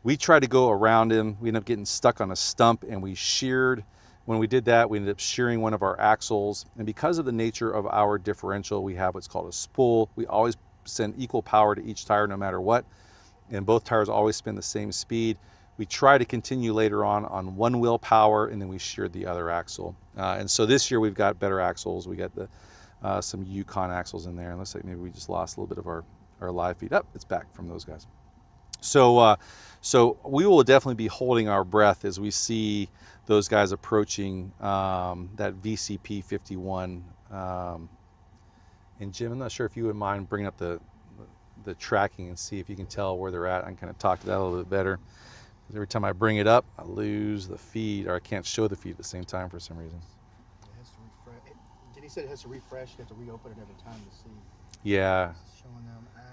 we tried to go around him. We ended up getting stuck on a stump, and we sheared. When we did that, we ended up shearing one of our axles. And because of the nature of our differential, we have what's called a spool. We always send equal power to each tire no matter what, and both tires always spin the same speed. We try to continue later on one wheel power, and then we sheared the other axle. And so this year we've got better axles. We got some Yukon axles in there. And looks like maybe we just lost a little bit of our live feed. Oh, it's back from those guys. So we will definitely be holding our breath as we see those guys approaching that VCP 51. And Jim, I'm not sure if you would mind bringing up the tracking and see if you can tell where they're at. I can kind of talk to that a little bit better. Because every time I bring it up, I lose the feed, or I can't show the feed at the same time for some reason. It has to refresh. Did he said it has to refresh? You have to reopen it every time to see. Yeah. It's showing them. They're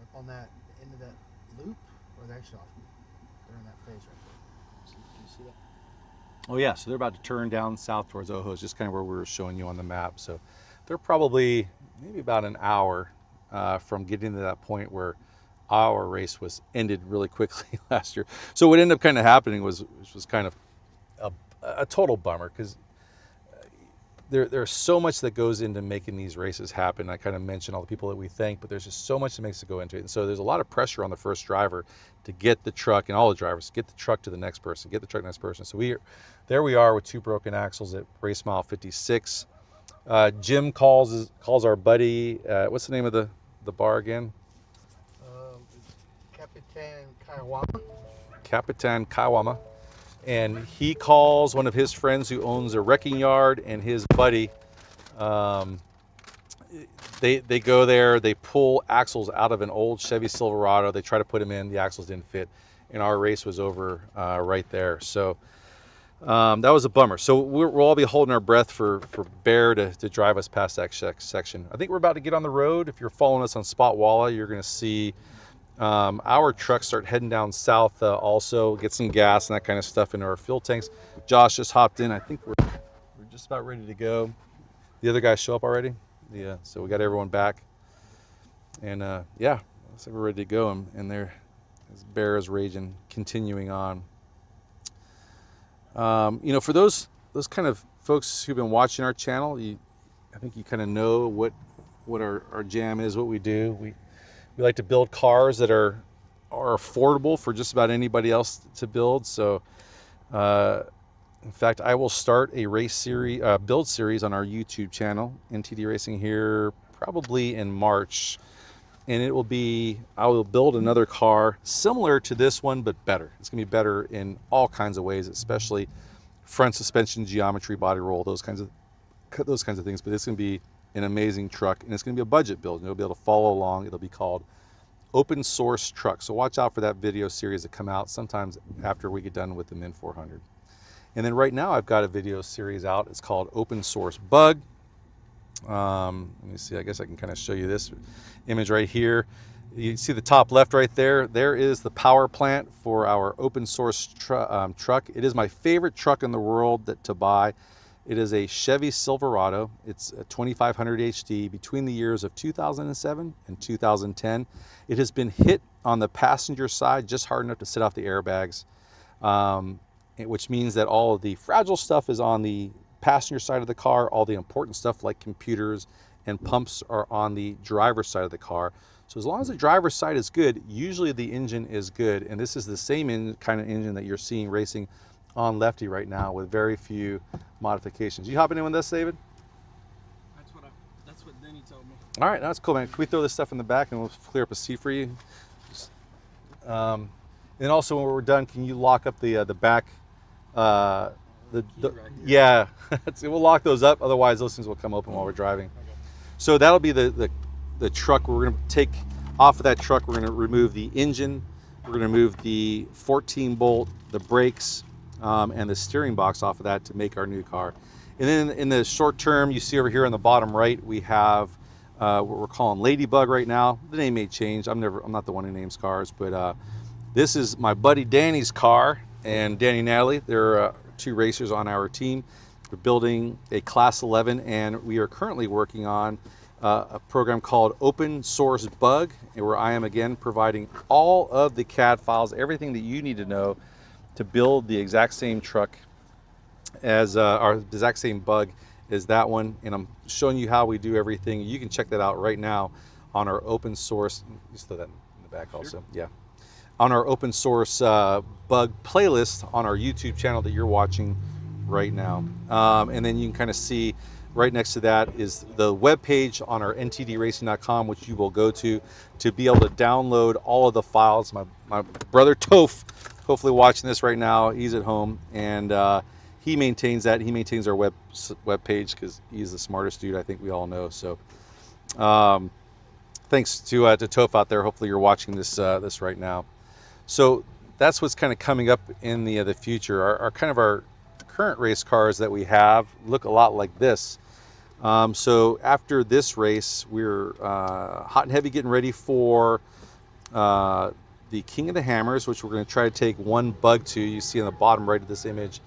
up on that end of that loop, or they're actually off. They're in that phase right there. Can you see that? Oh yeah, so they're about to turn down south towards Ojos, just kind of where we were showing you on the map. So they're probably maybe about an hour from getting to that point where our race was ended really quickly last year. So what ended up kind of happening was kind of a total bummer, because there's so much that goes into making these races happen. I kind of mentioned all the people that we thank, but there's just so much that makes it go into it. And so there's a lot of pressure on the first driver to get the truck, and all the drivers, get the truck to the next person, get the truck to the next person. So there we are with 2 broken axles at race mile 56. Jim calls our buddy, what's the name of the bar again? Capitan Kaiwama. Capitan Kaiwama. And he calls one of his friends who owns a wrecking yard, and his buddy. They go there, they pull axles out of an old Chevy Silverado, they try to put them in, the axles didn't fit, and our race was over right there. So that was a bummer. So we'll all be holding our breath for Bear to drive us past that section. I think we're about to get on the road. If you're following us on Spot Walla, you're going to see our trucks start heading down south, also get some gas and that kind of stuff into our fuel tanks. Josh just hopped in. I think we're just about ready to go. The other guys show up already. Yeah, so we got everyone back, and yeah, looks like we're ready to go. And there, as Bear is raging, continuing on. You know, for those kind of folks who've been watching our channel, I think you kind of know what our jam is, what we do. We like to build cars that are affordable for just about anybody else to build. So, in fact, I will start a race series, build series on our YouTube channel, NTD Racing, here probably in March, and it will be, I will build another car similar to this one, but better. It's gonna be better in all kinds of ways, especially front suspension, geometry, body roll, those kinds of things. But it's gonna be an amazing truck, and it's gonna be a budget build. You'll be able to follow along. It'll be called Open Source Truck. So watch out for that video series to come out sometimes after we get done with the Min 400. And then right now I've got a video series out. It's called Open Source Bug. Let me see, I guess I can kind of show you this image right here. You see the top left right there. There is the power plant for our open source truck. It is my favorite truck in the world to buy. It is a Chevy Silverado. It's a 2500 HD between the years of 2007 and 2010. It has been hit on the passenger side just hard enough to sit off the airbags, which means that all of the fragile stuff is on the passenger side of the car. All the important stuff like computers and pumps are on the driver's side of the car. So as long as the driver's side is good, usually the engine is good. And this is the same kind of engine that you're seeing racing on Lefty right now with very few modifications. You hopping in with us, David? That's what Denny told me. All right, that's cool, man. Can we throw this stuff in the back and we'll clear up a seat for you? And also when we're done, can you lock up the back? Yeah, we'll lock those up. Otherwise, those things will come open while we're driving. Okay. So that'll be the truck. We're going to take off of that truck. We're going to remove the engine. We're going to remove the 14 bolt, the brakes, and the steering box off of that to make our new car. And then in the short term, you see over here on the bottom right, we have what we're calling Ladybug right now. The name may change. I'm not the one who names cars, but this is my buddy Danny's car, and Danny and Natalie. They're 2 racers on our team. We're building a Class 11, and we are currently working on a program called Open Source Bug, and where I am again providing all of the CAD files, everything that you need to know to build the exact same truck as the exact same bug as that one. And I'm showing you how we do everything. You can check that out right now on our open source. You throw that in the back also. Sure. Yeah. On our open source bug playlist on our YouTube channel that you're watching right now. And then you can kind of see right next to that is the web page on our ntdracing.com, which you will go to be able to download all of the files. My brother Toph, hopefully watching this right now, he's at home, and he maintains that. He maintains our web page because he's the smartest dude I think we all know. So thanks to Toph out there. Hopefully you're watching this right now. So that's what's kind of coming up in the future. Our current race cars that we have look a lot like this. So after this race, we're hot and heavy getting ready for the King of the Hammers, which we're going to try to take one bug to. You see on the bottom right of this image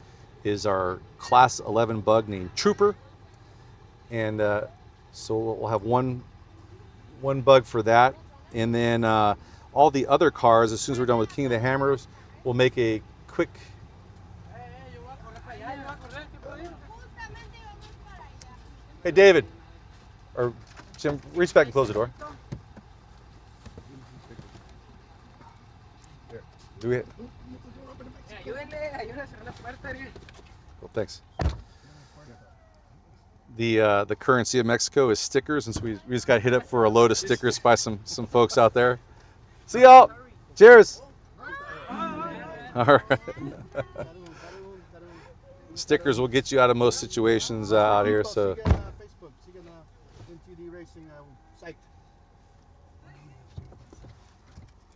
is our Class 11 bug named Trooper. And so we'll have one bug for that. And then all the other cars, as soon as we're done with King of the Hammers, we'll make a quick Hey, David, or Jim, reach back and close the door. Do we? Well, thanks. The currency of Mexico is stickers, and so we just got hit up for a load of stickers by some folks out there. See y'all. Cheers. All right. Stickers will get you out of most situations out here. So. Facebook, sigan NTD Racing site.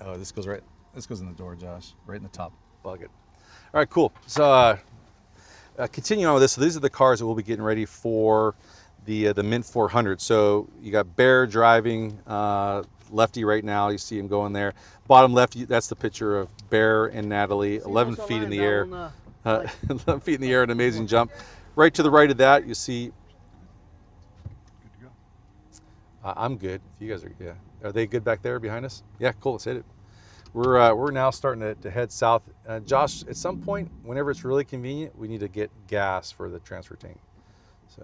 Oh, this goes right. This goes in the door, Josh. Right in the top bucket. All right, cool. So continuing on with this, so these are the cars that we'll be getting ready for the Mint 400. So you got Bear driving lefty right now. You see him going there. Bottom left, that's the picture of Bear and Natalie, 11 feet in the air. 11 feet in the air, an amazing jump. Right to the right of that, you see. Good to go. I'm good. If you guys are, yeah. Are they good back there behind us? Yeah, cool. Let's hit it. We're now starting to head south. Josh, at some point, whenever it's really convenient, we need to get gas for the transfer tank. So,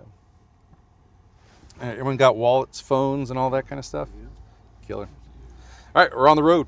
everyone got wallets, phones, and all that kind of stuff. Yeah. Killer. All right, we're on the road.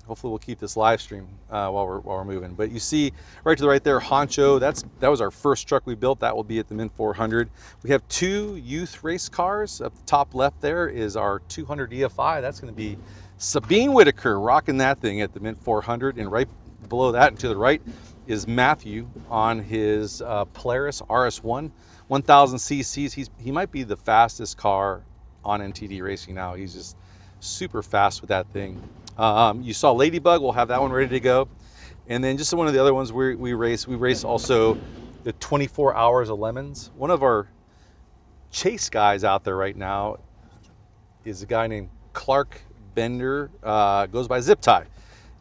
Hopefully, we'll keep this live stream while we're moving. But you see, right to the right there, Honcho. That was our first truck we built. That will be at the Mint 400. We have 2 youth race cars. Up the top left there is our 200 EFI. That's going to be Sabine Whitaker rocking that thing at the Mint 400, and right below that and to the right is Matthew on his Polaris RS1, 1000 cc's. He might be the fastest car on NTD Racing now. He's just super fast with that thing. You saw Ladybug. We'll have that one ready to go, and then just one of the other ones we race. We race also the 24 Hours of Lemons. One of our chase guys out there right now is a guy named Clark Bender, goes by Zip Tie,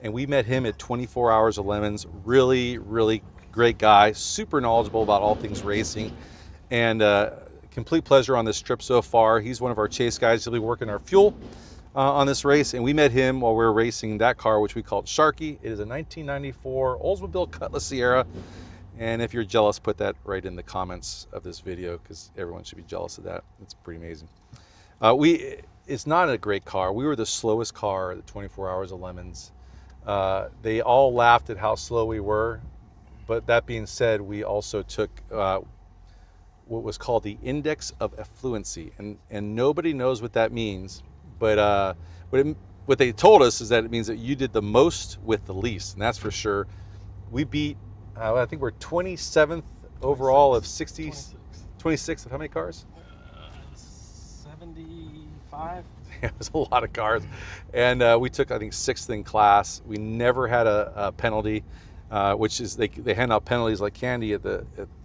and we met him at 24 Hours of Lemons. Really, really great guy, super knowledgeable about all things racing, and complete pleasure on this trip so far. He's one of our chase guys. He'll be working our fuel on this race, and we met him while we were racing that car, which we called Sharky. It is a 1994 Oldsmobile Cutlass Sierra, and if you're jealous, put that right in the comments of this video, because everyone should be jealous of that. It's pretty amazing. It's not a great car. We were the slowest car at the 24 Hours of Lemons. They all laughed at how slow we were, but that being said, we also took what was called the Index of Affluency, and nobody knows what that means, but what they told us is that it means that you did the most with the least, and that's for sure. We beat, I think we're 27th overall of 60, 26 of how many cars? 75. It was a lot of cars, and we took, I think, 6th in class. We never had a penalty, which is they hand out penalties like candy at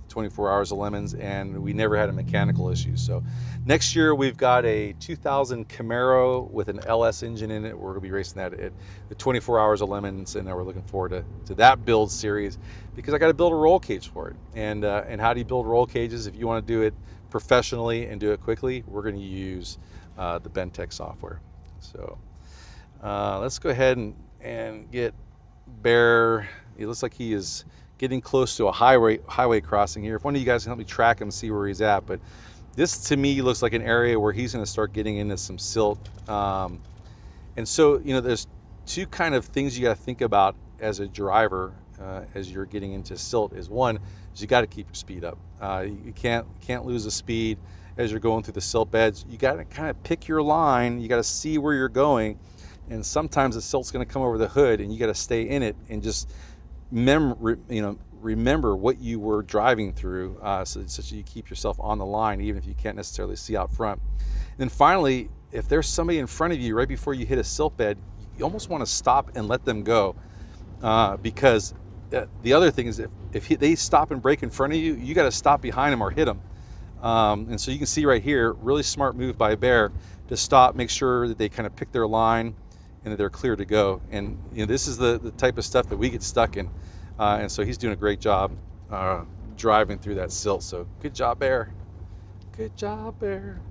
24 Hours of Lemons, and we never had a mechanical issue. So next year we've got a 2000 Camaro with an LS engine in it. We're going to be racing that at the 24 Hours of Lemons, and we're looking forward to that build series, because I got to build a roll cage for it. And how do you build roll cages? If you want to do it professionally and do it quickly, we're going to use the Bentech software. So let's go ahead and get Bear. It looks like he is getting close to a highway crossing here. If one of you guys can help me track him, see where he's at. But this to me looks like an area where he's going to start getting into some silt. And so, there's 2 kind of things you got to think about as a driver as you're getting into silt. Is one is you got to keep your speed up. You can't lose the speed as you're going through the silt beds. You got to kind of pick your line. You got to see where you're going, and sometimes the silt's going to come over the hood, and you got to stay in it and just remember what you were driving through, so you keep yourself on the line, even if you can't necessarily see out front. And then finally, if there's somebody in front of you right before you hit a silt bed, you almost want to stop and let them go, because the other thing is if they stop and brake in front of you, you got to stop behind them or hit them. And so you can see right here, really smart move by Bear to stop, make sure that they kind of pick their line and that they're clear to go. And this is the type of stuff that we get stuck in. And so he's doing a great job driving through that silt. So good job, Bear. Good job, Bear.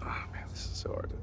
Oh man, this is so hard to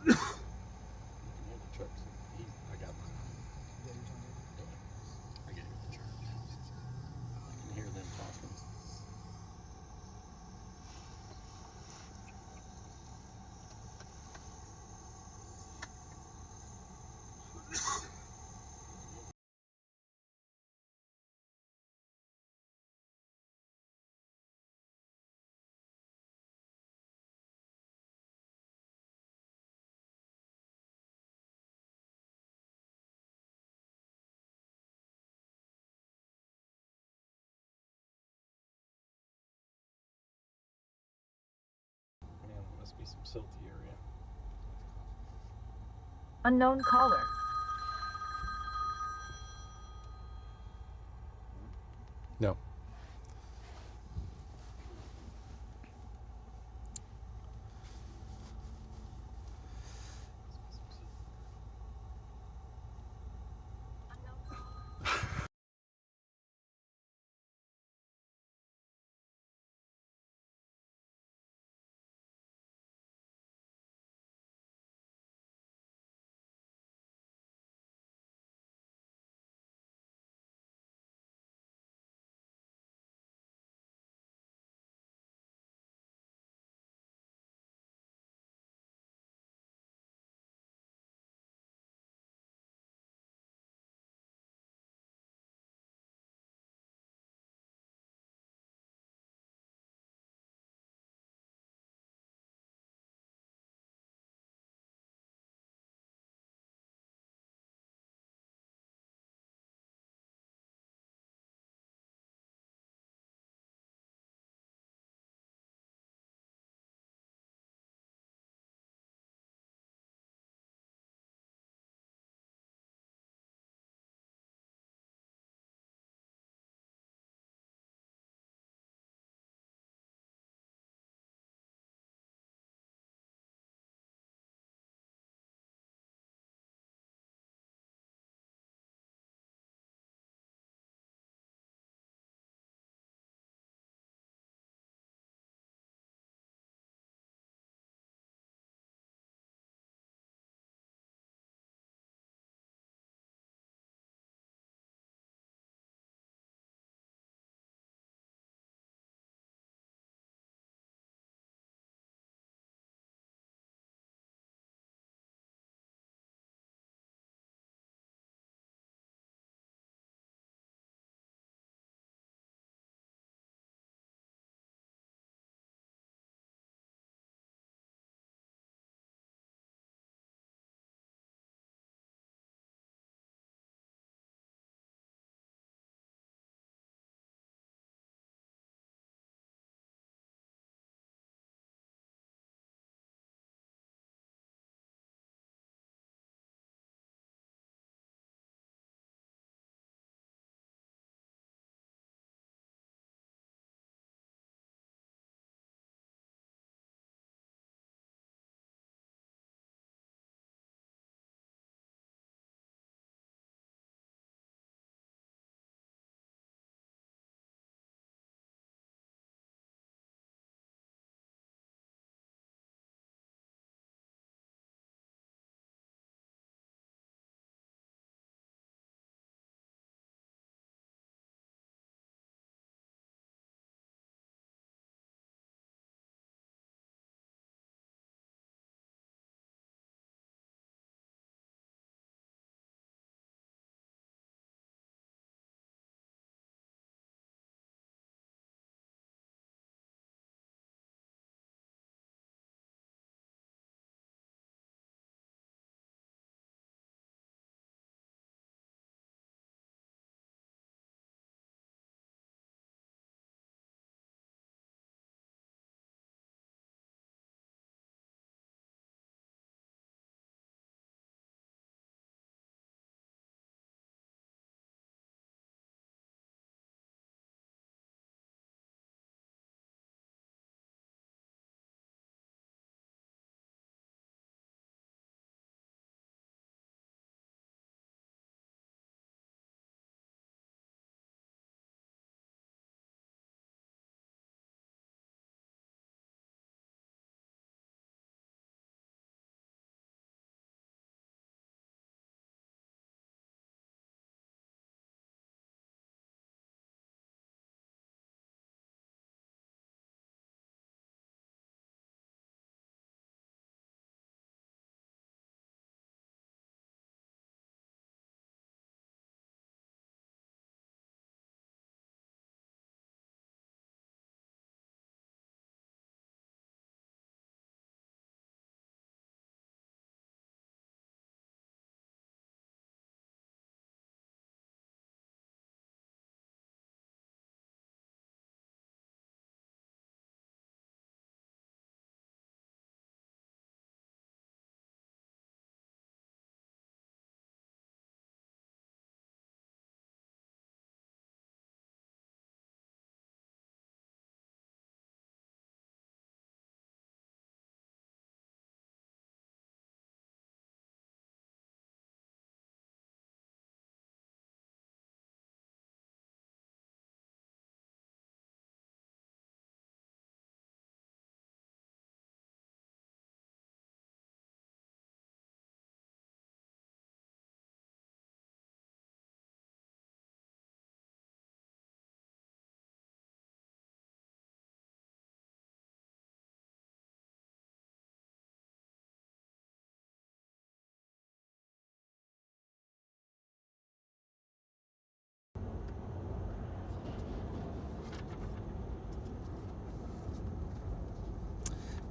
You can hear the trucks. I got mine on. You got yours on there? Yeah. I can hear the trucks. I can hear them talking. Man, it must be some silty area. Unknown caller. No.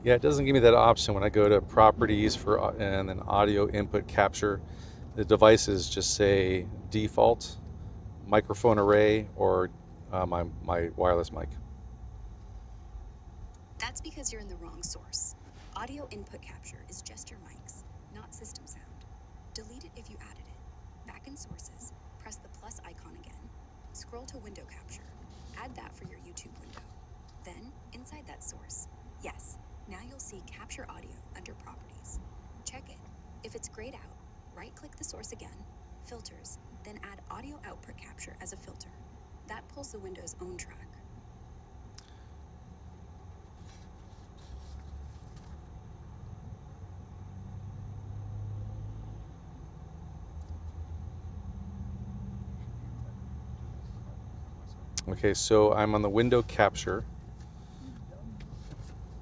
Yeah, it doesn't give me that option when I go to properties for and then audio input capture. The devices just say default, microphone array, or my wireless mic. That's because you're in the wrong source. Audio input capture is just your mics, not system sound. Delete it if you added it. Back in sources, press the plus icon again. Scroll to window capture. Add that for your YouTube window. Then, inside that source, yes, now you'll see capture audio under properties. Check it. If it's grayed out, right-click the source again, filters, then add audio output capture as a filter. That pulls the window's own track. Okay, so I'm on the window capture,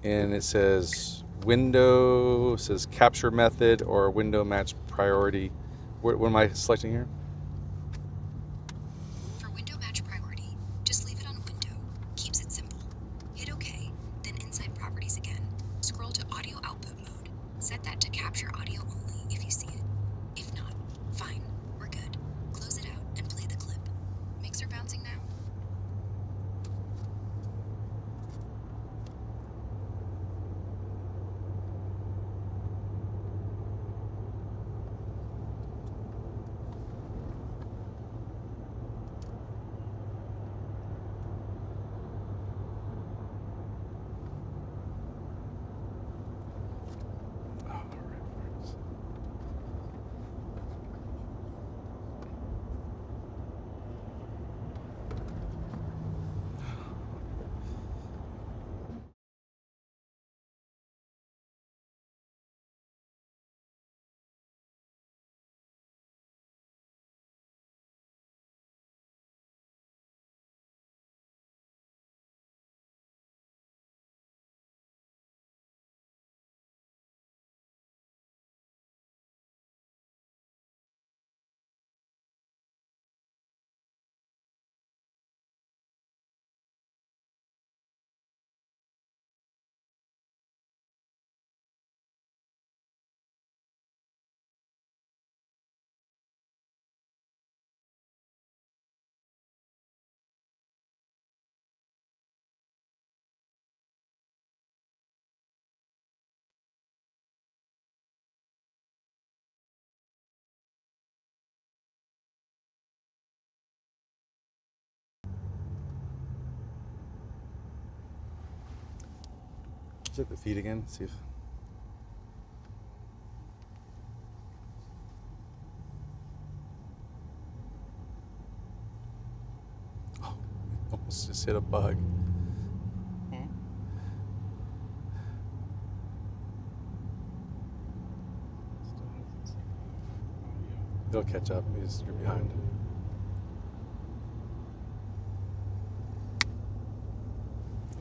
and it says capture method or window match priority. What am I selecting here? For window match priority, just leave it on window. Keeps it simple. Hit OK, then inside properties again. Scroll to audio output mode. Set that to capture audio only if you see it. If not, fine, we're good. Close it out and play the clip. Mixer bouncing now? Check the feed again, see if. Oh, almost just hit a bug. It'll catch up. You're behind.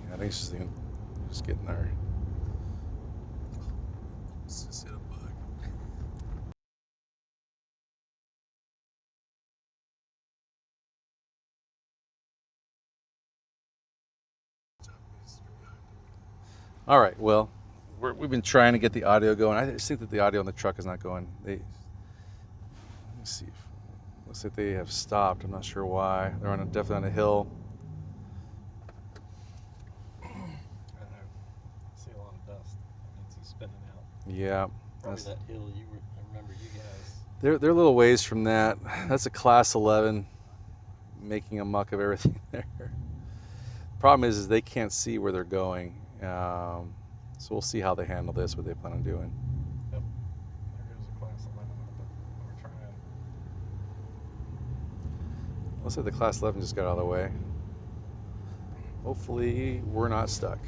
Yeah, I think it's just getting there. Just hit a bug. All right. Well, we've been trying to get the audio going. I just think that the audio on the truck is not going. Let me see. Looks like they have stopped. I'm not sure why. They're definitely on a hill. I don't know. I see a lot of dust. It's spinning out. Yeah. Probably that hill I remember you guys. They're a little ways from that. That's a class 11 making a muck of everything there. Problem is they can't see where they're going. So we'll see how they handle this, what they plan on doing. Yep. There goes a class 11 we're trying. Looks like the class 11 just got out of the way. Hopefully we're not stuck.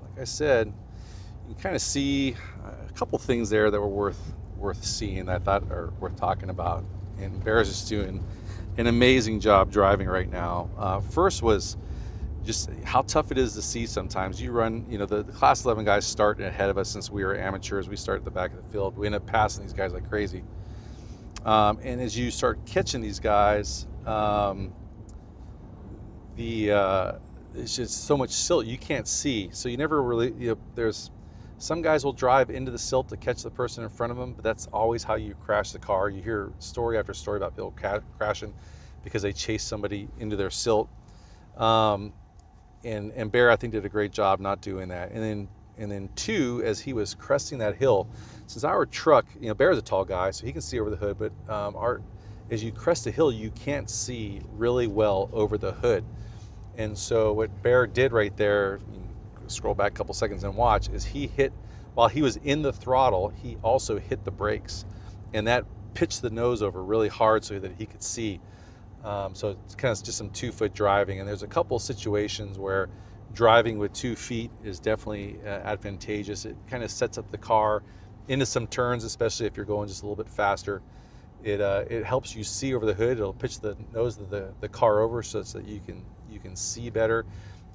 Like I said, you can kind of see a couple things there that were worth seeing that I thought are worth talking about. And Bear's just doing an amazing job driving right now. First was just how tough it is to see sometimes. You run, the Class 11 guys start ahead of us since we were amateurs. We start at the back of the field. We end up passing these guys like crazy. And as you start catching these guys, it's just so much silt you can't see. So you never really, there's some guys will drive into the silt to catch the person in front of them, but that's always how you crash the car. You hear story after story about people crashing because they chase somebody into their silt. And Bear, I think, did a great job not doing that. And then two, as he was cresting that hill, since our truck, Bear's a tall guy, so he can see over the hood, but as you crest a hill, you can't see really well over the hood. And so what Bear did right there, you can scroll back a couple seconds and watch, is he hit, while he was in the throttle, he also hit the brakes, and that pitched the nose over really hard so that he could see. So it's kind of just some 2-foot driving, and there's a couple situations where driving with 2 feet is definitely advantageous. It kind of sets up the car into some turns, especially if you're going just a little bit faster. It helps you see over the hood. It'll pitch the nose of the car over so that you can see better.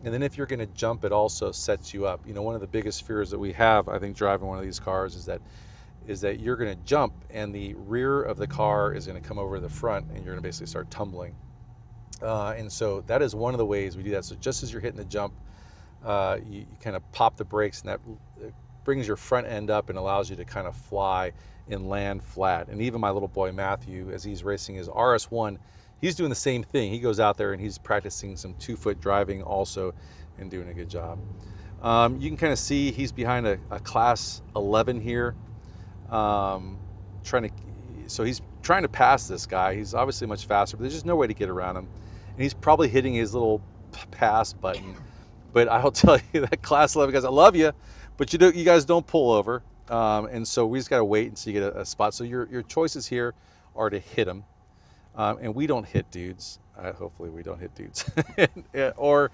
And then if you're going to jump, it also sets you up. One of the biggest fears that we have, I think, driving one of these cars is that you're going to jump and the rear of the car is going to come over the front and you're going to basically start tumbling. And so that is one of the ways we do that. So just as you're hitting the jump, you kind of pop the brakes, and that brings your front end up and allows you to kind of fly and land flat. And even my little boy Matthew, as he's racing his RS1, he's doing the same thing. He goes out there and he's practicing some 2-foot driving also and doing a good job. You can kind of see he's behind a Class 11 here. So he's trying to pass this guy. He's obviously much faster, but there's just no way to get around him. And he's probably hitting his little pass button. But I'll tell you that Class 11 guys, I love you, but you guys don't pull over. And so we just got to wait until you get a spot. So your choices here are to hit him. And we don't hit dudes. Hopefully we don't hit dudes. or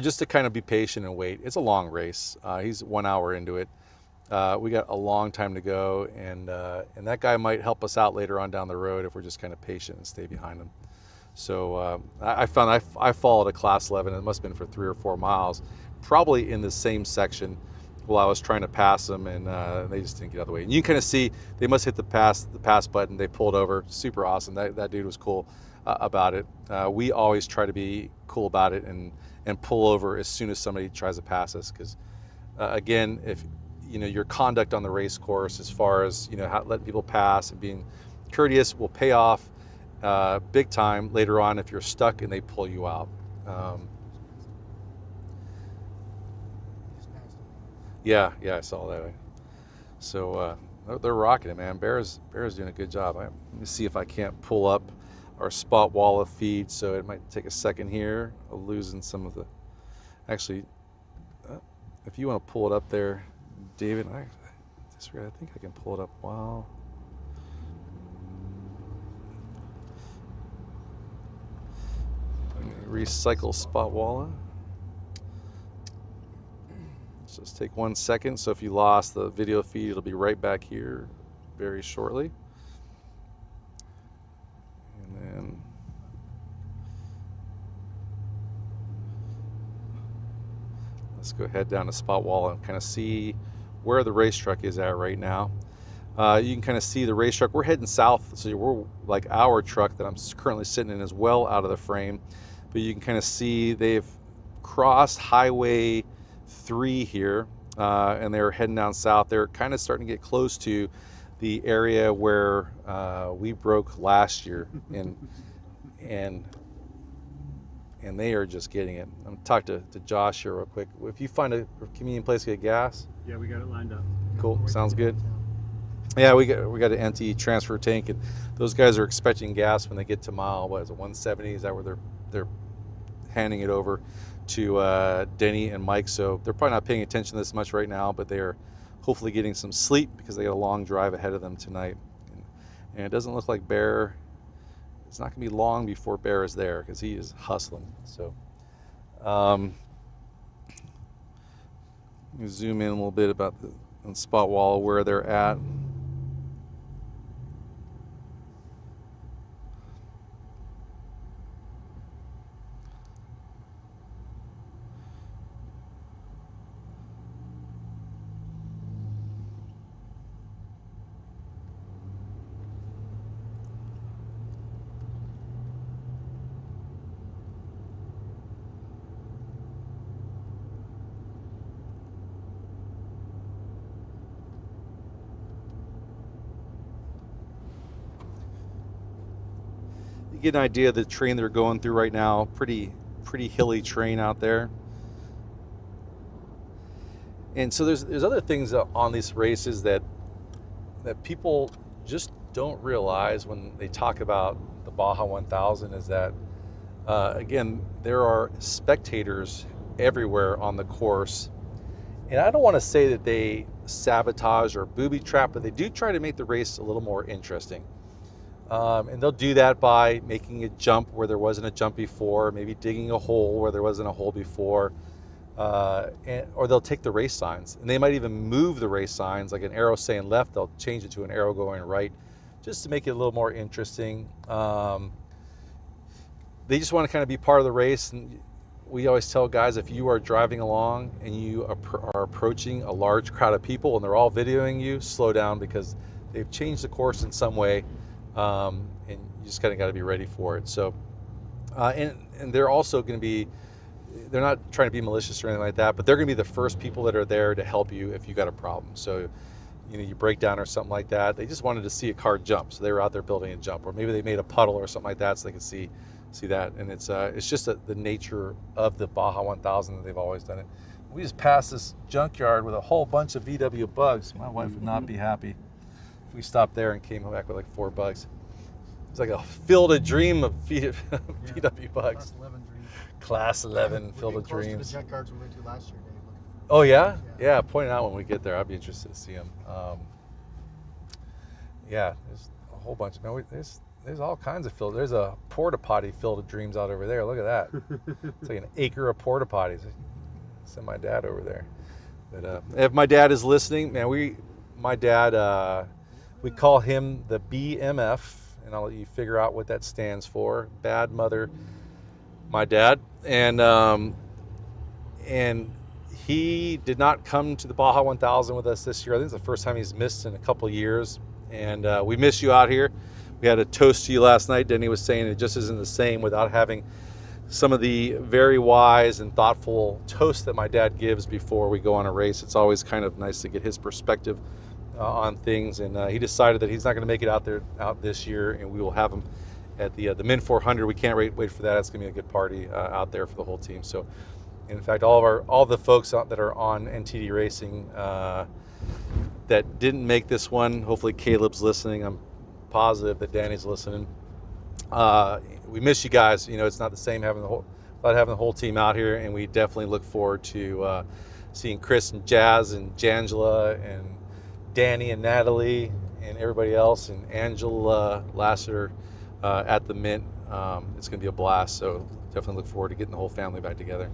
just to kind of be patient and wait. It's a long race. He's 1 hour into it. We got a long time to go, and that guy might help us out later on down the road if we're just kind of patient and stay behind him. So I found I followed a Class 11. It must have been for 3 or 4 miles, probably in the same section while I was trying to pass them, and they just didn't get out of the way. And you can kind of see they must hit the pass button. They pulled over. Super awesome. That dude was cool about it. We always try to be cool about it and pull over as soon as somebody tries to pass us, because again, if your conduct on the race course, as far as letting people pass and being courteous, will pay off big time later on if you're stuck and they pull you out. Yeah, I saw that. So they're rocking it, man. Bear's doing a good job. Let me see if I can't pull up our spot walla feed. So it might take a second here. I'm losing some of the. Actually, if you want to pull it up there, David, I think I can pull it up. Wow. Recycle spot walla. Let's just take 1 second. So if you lost the video feed, it'll be right back here very shortly. And then let's go ahead down to spot walla and kind of see where the race truck is at right now. You can kind of see the race truck. We're heading south, so we're like our truck that I'm currently sitting in is well out of the frame. But you can kind of see they've crossed Highway 3 here, and they're heading down south. They're kind of starting to get close to the area where we broke last year, and they are just getting it. I'm gonna talk to Josh here real quick. If you find a convenient place to get gas. Yeah, we got it lined up. Cool, sounds good. Yeah, we got an empty transfer tank, and those guys are expecting gas when they get to mile, what is it, 170? Is that where they're handing it over to Denny and Mike? So they're probably not paying attention to this much right now, but they are hopefully getting some sleep because they got a long drive ahead of them tonight. And it doesn't look like Bear. It's not going to be long before Bear is there because he is hustling. So zoom in a little bit about the spot walla where they're at. get an idea of the terrain they're going through right now. Pretty hilly terrain out there. And so there's other things on these races that people just don't realize when they talk about the Baja 1000 is that again, there are spectators everywhere on the course. And I don't want to say that they sabotage or booby trap, but they do try to make the race a little more interesting. And they'll do that by making a jump where there wasn't a jump before, maybe digging a hole where there wasn't a hole before, or they'll take the race signs. And they might even move the race signs, like an arrow saying left, they'll change it to an arrow going right, just to make it a little more interesting. They just want to kind of be part of the race. And we always tell guys, if you are driving along and you are approaching a large crowd of people and they're all videoing you, slow down, because they've changed the course in some way, and you just kind of got to be ready for it. So, and they're also going to be, they're not trying to be malicious or anything like that, but they're going to be the first people that are there to help you if you got a problem. So, you break down or something like that. They just wanted to see a car jump, so they were out there building a jump, or maybe they made a puddle or something like that, so they could see that. And it's just the nature of the Baja 1000 that they've always done it. We just passed this junkyard with a whole bunch of VW bugs. My wife would not be happy if we stopped there and came back with like 4 bugs. It's like a Field of Dream of VW bugs. Class 11 dream. Class 11 Field of close Dreams. To the junkyards we went to last year, Dave. Oh yeah? Yeah, point it out when we get there. I'd be interested to see them. Yeah, there's a whole bunch of, man, there's all kinds of field. There's a porta potty Field of Dreams out over there. Look at that. It's like an acre of porta potties. Send my dad over there. But if my dad is listening, man, my dad, we call him the BMF, and I'll let you figure out what that stands for. Bad mother, my dad. And he did not come to the Baja 1000 with us this year. I think it's the first time he's missed in a couple of years. And we miss you out here. We had a toast to you last night. Denny was saying it just isn't the same without having some of the very wise and thoughtful toast that my dad gives before we go on a race. It's always kind of nice to get his perspective on things. And he decided that he's not going to make it out this year, and we will have him at the Min 400. We can't wait for that. It's going to be a good party out there for the whole team. So, in fact, all the folks that are on NTD Racing that didn't make this one, hopefully Caleb's listening. I'm positive that Danny's listening. We miss you guys. It's not the same having the whole team out here, and we definitely look forward to seeing Chris and Jazz and Jangela and Danny and Natalie and everybody else, and Angela Lasseter at the Mint. It's going to be a blast, so definitely look forward to getting the whole family back together.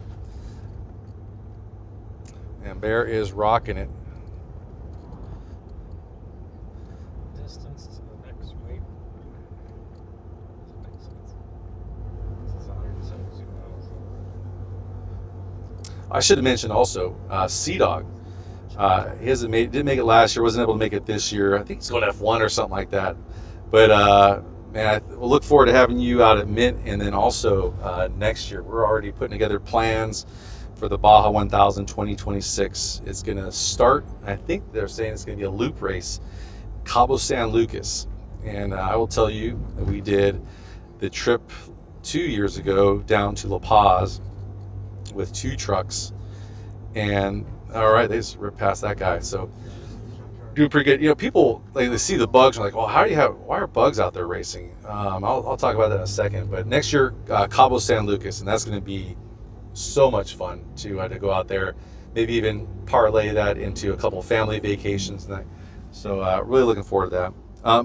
And Bear is rocking it. Distance to the next weight. Does it make sense? This is 172 miles. I should have mentioned also Sea-Dog. He didn't make it last year, wasn't able to make it this year. I think he's going to F1 or something like that. But man, we'll look forward to having you out at Mint, and then also next year. We're already putting together plans for the Baja 1000 2026. It's going to start, I think they're saying it's going to be a loop race, Cabo San Lucas. And I will tell you that we did the trip 2 years ago down to La Paz with 2 trucks. And all right, they just ripped past that guy. So doing pretty good. People, like, they see the bugs and are like, well, why are bugs out there racing? I'll talk about that in a second. But next year, Cabo San Lucas, and that's going to be so much fun to go out there. Maybe even parlay that into a couple family vacations. So really looking forward to that.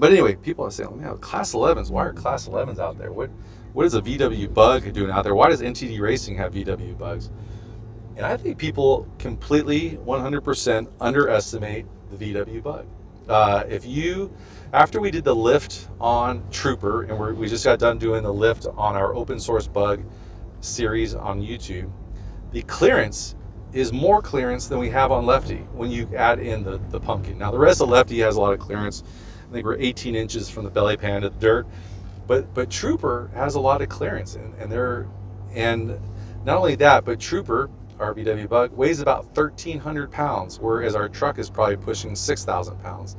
But anyway, people are saying, oh, man, Class 11s. Why are Class 11s out there? What is a VW bug doing out there? Why does NTD Racing have VW bugs? And I think people completely 100% underestimate the VW bug. After we did the lift on Trooper, and we just got done doing the lift on our open source bug series on YouTube, the clearance is more clearance than we have on Lefty when you add in the pumpkin. Now the rest of Lefty has a lot of clearance. I think we're 18 inches from the belly pan to the dirt, but Trooper has a lot of clearance, and not only that, but Trooper, our VW bug, weighs about 1,300 pounds, whereas our truck is probably pushing 6,000 pounds.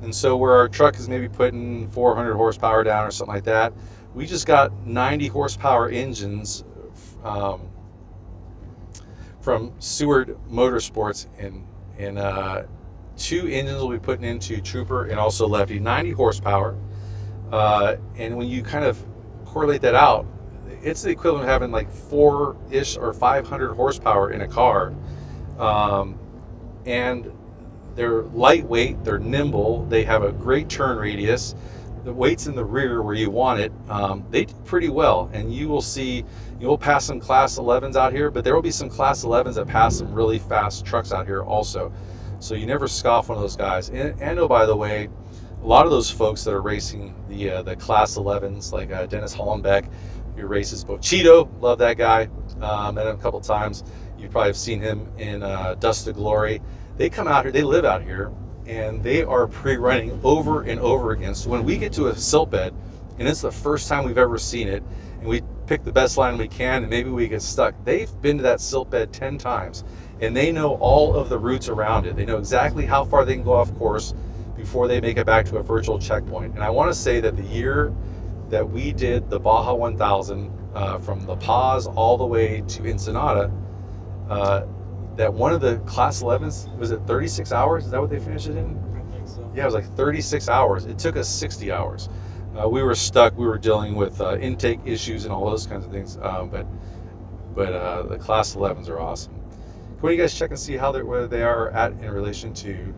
And so where our truck is maybe putting 400 horsepower down or something like that, we just got 90 horsepower engines from Seward Motorsports, and 2 engines will be putting into Trooper and also Lefty, 90 horsepower. And when you kind of correlate that out, it's the equivalent of having like 4-ish or 500 horsepower in a car. And they're lightweight, they're nimble, they have a great turn radius. The weight's in the rear where you want it. They do pretty well, and you will pass some Class 11s out here, but there will be some Class 11s that pass some really fast trucks out here also. So you never scoff one of those guys. And oh, by the way, a lot of those folks that are racing the Class 11s, like Dennis Hollenbeck, who races Bochito, love that guy. Met him a couple times. You probably have seen him in Dust to Glory. They come out here, they live out here, and they are pre-running over and over again. So when we get to a silt bed, and it's the first time we've ever seen it, and we pick the best line we can, and maybe we get stuck, they've been to that silt bed 10 times, and they know all of the routes around it. They know exactly how far they can go off course before they make it back to a virtual checkpoint. And I want to say that the year that we did the Baja 1000 from La Paz all the way to Ensenada, that one of the Class 11s, was it 36 hours? Is that what they finished it in? I think so. Yeah, it was like 36 hours. It took us 60 hours. We were stuck. We were dealing with intake issues and all those kinds of things. But the Class 11s are awesome. Can you guys check and see where they are at in relation to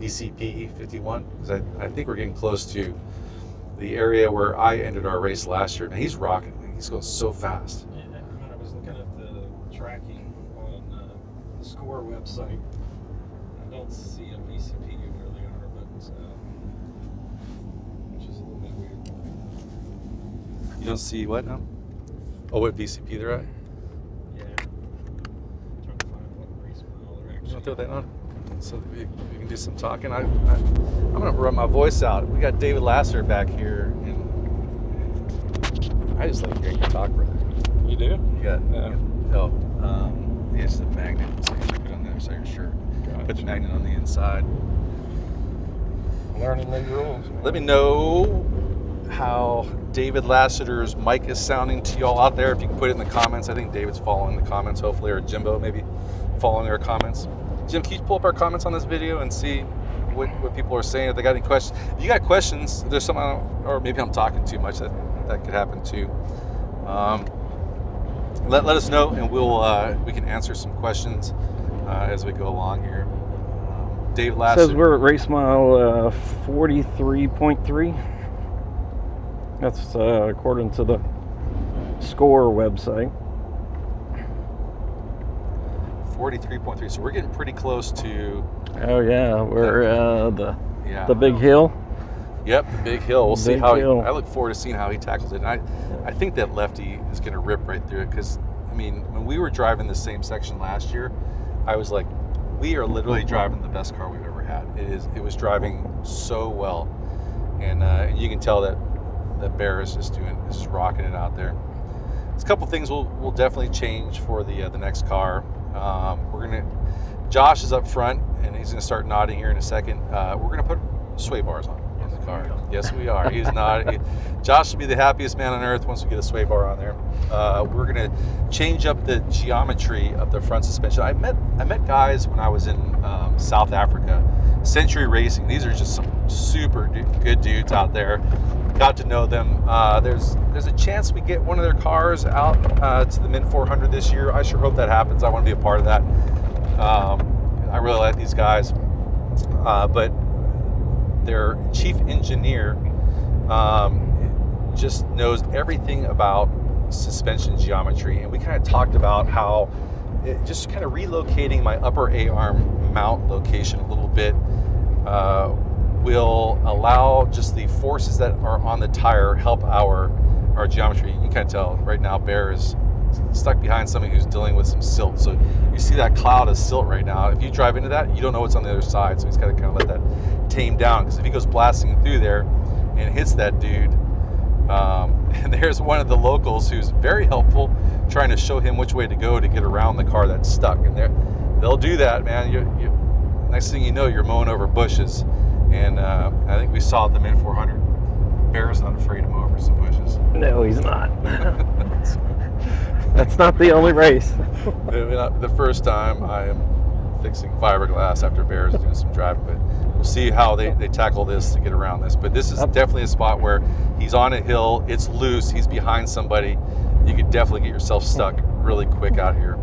BCP 51? Because I think we're getting close to the area where I ended our race last year. Now he's rocking. He's going so fast. Yeah, when I was looking at the tracking on the score website, I don't see a VCP where they are, but which is a little bit weird. You don't see what now? Oh, what VCP they're at? Yeah. I'm trying to find what race mile they're You actually. want to throw that on? So we can do some talking. I'm going to run my voice out. We got David Lasser back here, and I just like hearing you talk, brother. You do? You got, Yeah. it's the magnet. So you put it on the other side of your shirt. Gotcha. Put the magnet on the inside. Learning new rules. Man. Let me know how David Lassiter's mic is sounding to y'all out there. If you can put it in the comments. I think David's following the comments, hopefully, or Jimbo maybe following our comments. Jim, can you pull up our comments on this video and see what people are saying? If they got any questions. If you got questions, if there's something, or maybe I'm talking too much, that could happen too. Let us know, and we can answer some questions as we go along here. Dave Lassiter says we're at race mile 43.3. That's according to the score website. 43.3. So we're getting pretty close to. Oh yeah, we're the big Yeah. hill. Yep, the big hill. We'll see Big how hill. I look forward to seeing how he tackles it. And I think that lefty is going to rip right through it, because I mean, when we were driving the same section last year, I was like, we are literally driving the best car we've ever had. It was driving so well, and you can tell that Bear is just rocking it out there. There's a couple things we'll definitely change for the next car. Josh is up front, and he's gonna start nodding here in a second. We're gonna put sway bars on the car. Yes, we are. He's nodding. Josh will be the happiest man on earth once we get a sway bar on there. We're gonna change up the geometry of the front suspension. I met guys when I was in South Africa, Century Racing. These are just some super good dudes out there. Got to know them. There's a chance we get one of their cars out to the Mint 400 this year. I sure hope that happens. I want to be a part of that. I really like these guys, but their chief engineer just knows everything about suspension geometry, and we kind of talked about how just kind of relocating my upper A-arm mount location a little bit will allow just the forces that are on the tire help our geometry. You can tell right now Bear is stuck behind somebody who's dealing with some silt. So you see that cloud of silt right now. If you drive into that, you don't know what's on the other side. So he's got to kind of let that tame down, because if he goes blasting through there and hits that dude, and there's one of the locals who's very helpful, trying to show him which way to go to get around the car that's stuck. And they'll do that, man. You next thing you know, you're mowing over bushes. And I think we saw at the Mint 400, Bear's not afraid to mow over through some bushes. No, he's not. That's not the only race. Maybe not the first time I am fixing fiberglass after Bear's doing some driving, but we'll see how they tackle this to get around this. But this is definitely a spot where he's on a hill, it's loose, he's behind somebody. You could definitely get yourself stuck really quick out here.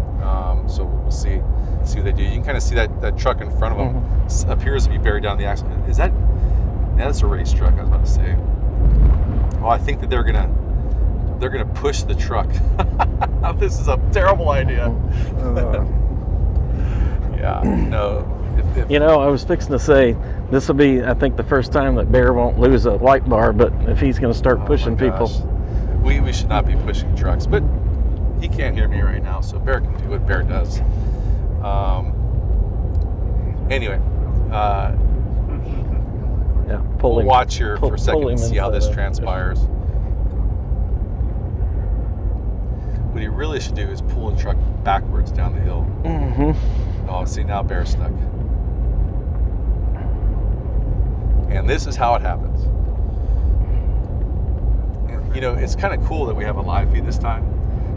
So we'll see what they do. You can kind of see that truck in front of him appears to be buried down the axle. Is that? Yeah, that's a race truck. I was about to say. Well, I think that they're gonna push the truck. This is a terrible idea. Yeah, no. You know, I was fixing to say this will be, I think, the first time that Bear won't lose a light bar. But if he's going to start pushing people, we should not be pushing trucks. But he can't hear me right now, so Bear can do what Bear does. Anyway, yeah, we'll watch here for a second and see how this transpires. What he really should do is pull the truck backwards down the hill. Oh, see, now Bear's stuck. And this is how it happens. And, you know, it's kind of cool that we have a live feed this time,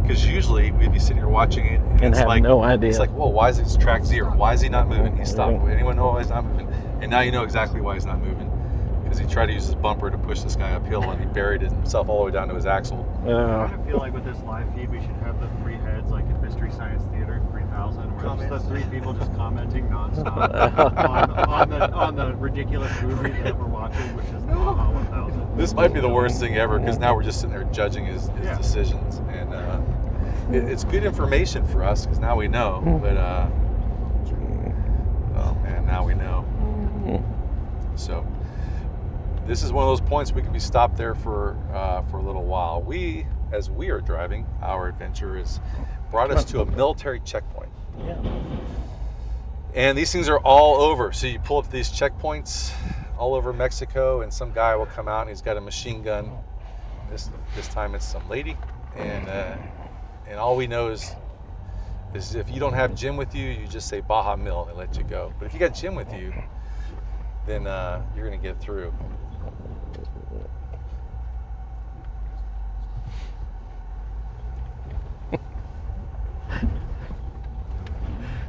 because usually we'd be sitting here watching it and it's have like, no idea. It's like, whoa, why is this track zero? Why is he not moving? He stopped. Anyone know why he's not moving? And now you know exactly why he's not moving. Because he tried to use his bumper to push this guy uphill and he buried himself all the way down to his axle. I kind of feel like with this live feed, we should have the three heads like at Mystery Science Theater 3000, where it's the three people just commenting nonstop on the ridiculous movie that we're watching, which is Baja 1000. This might be the worst thing ever, because now we're just sitting there judging his decisions. And it's good information for us, because now we know. But, oh man, now we know. So this is one of those points we could be stopped there for a little while. As we are driving, our adventure has brought us to a military checkpoint. Yeah. And these things are all over. So you pull up these checkpoints all over Mexico, and some guy will come out and he's got a machine gun. This time it's some lady, and all we know is if you don't have Jim with you, you just say Baja Mil, they let you go. But if you got Jim with you, then you're gonna get through.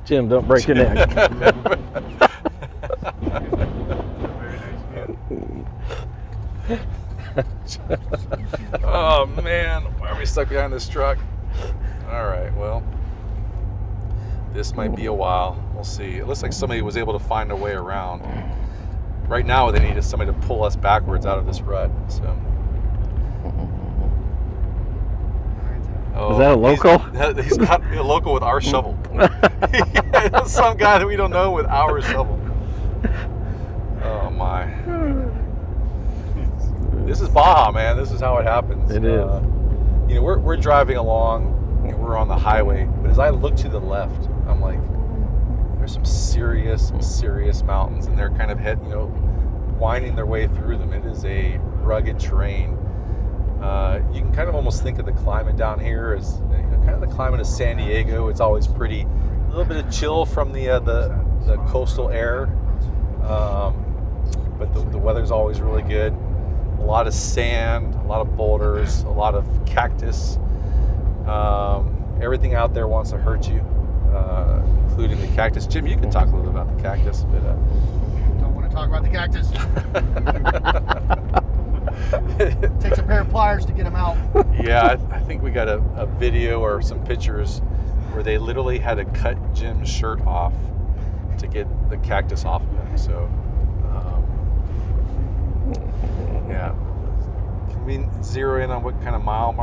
Jim, don't break your neck. Oh man, why are we stuck behind this truck? All right, well, this might be a while. We'll see. It looks like somebody was able to find a way around. Right now, what they need is somebody to pull us backwards out of this rut. So. Is that a local? He's got a local with our shovel. Some guy that we don't know with our shovel. Oh my. This is Baja, man. This is how it happens. It is. You know, we're driving along and we're on the highway, but as I look to the left, I'm like, there's some serious mountains, and they're kind of winding their way through them. It is a rugged terrain. You can kind of almost think of the climate down here as kind of the climate of San Diego. It's always pretty, a little bit of chill from the coastal air, but the weather's always really good. A lot of sand, a lot of boulders, a lot of cactus. Everything out there wants to hurt you, including the cactus. Jim, you can talk a little bit about the cactus, but Don't want to talk about the cactus. Takes a pair of pliers to get them out. Yeah, I think we got a video or some pictures where they literally had to cut Jim's shirt off to get the cactus off of him. So, yeah. Can we zero in on what kind of mile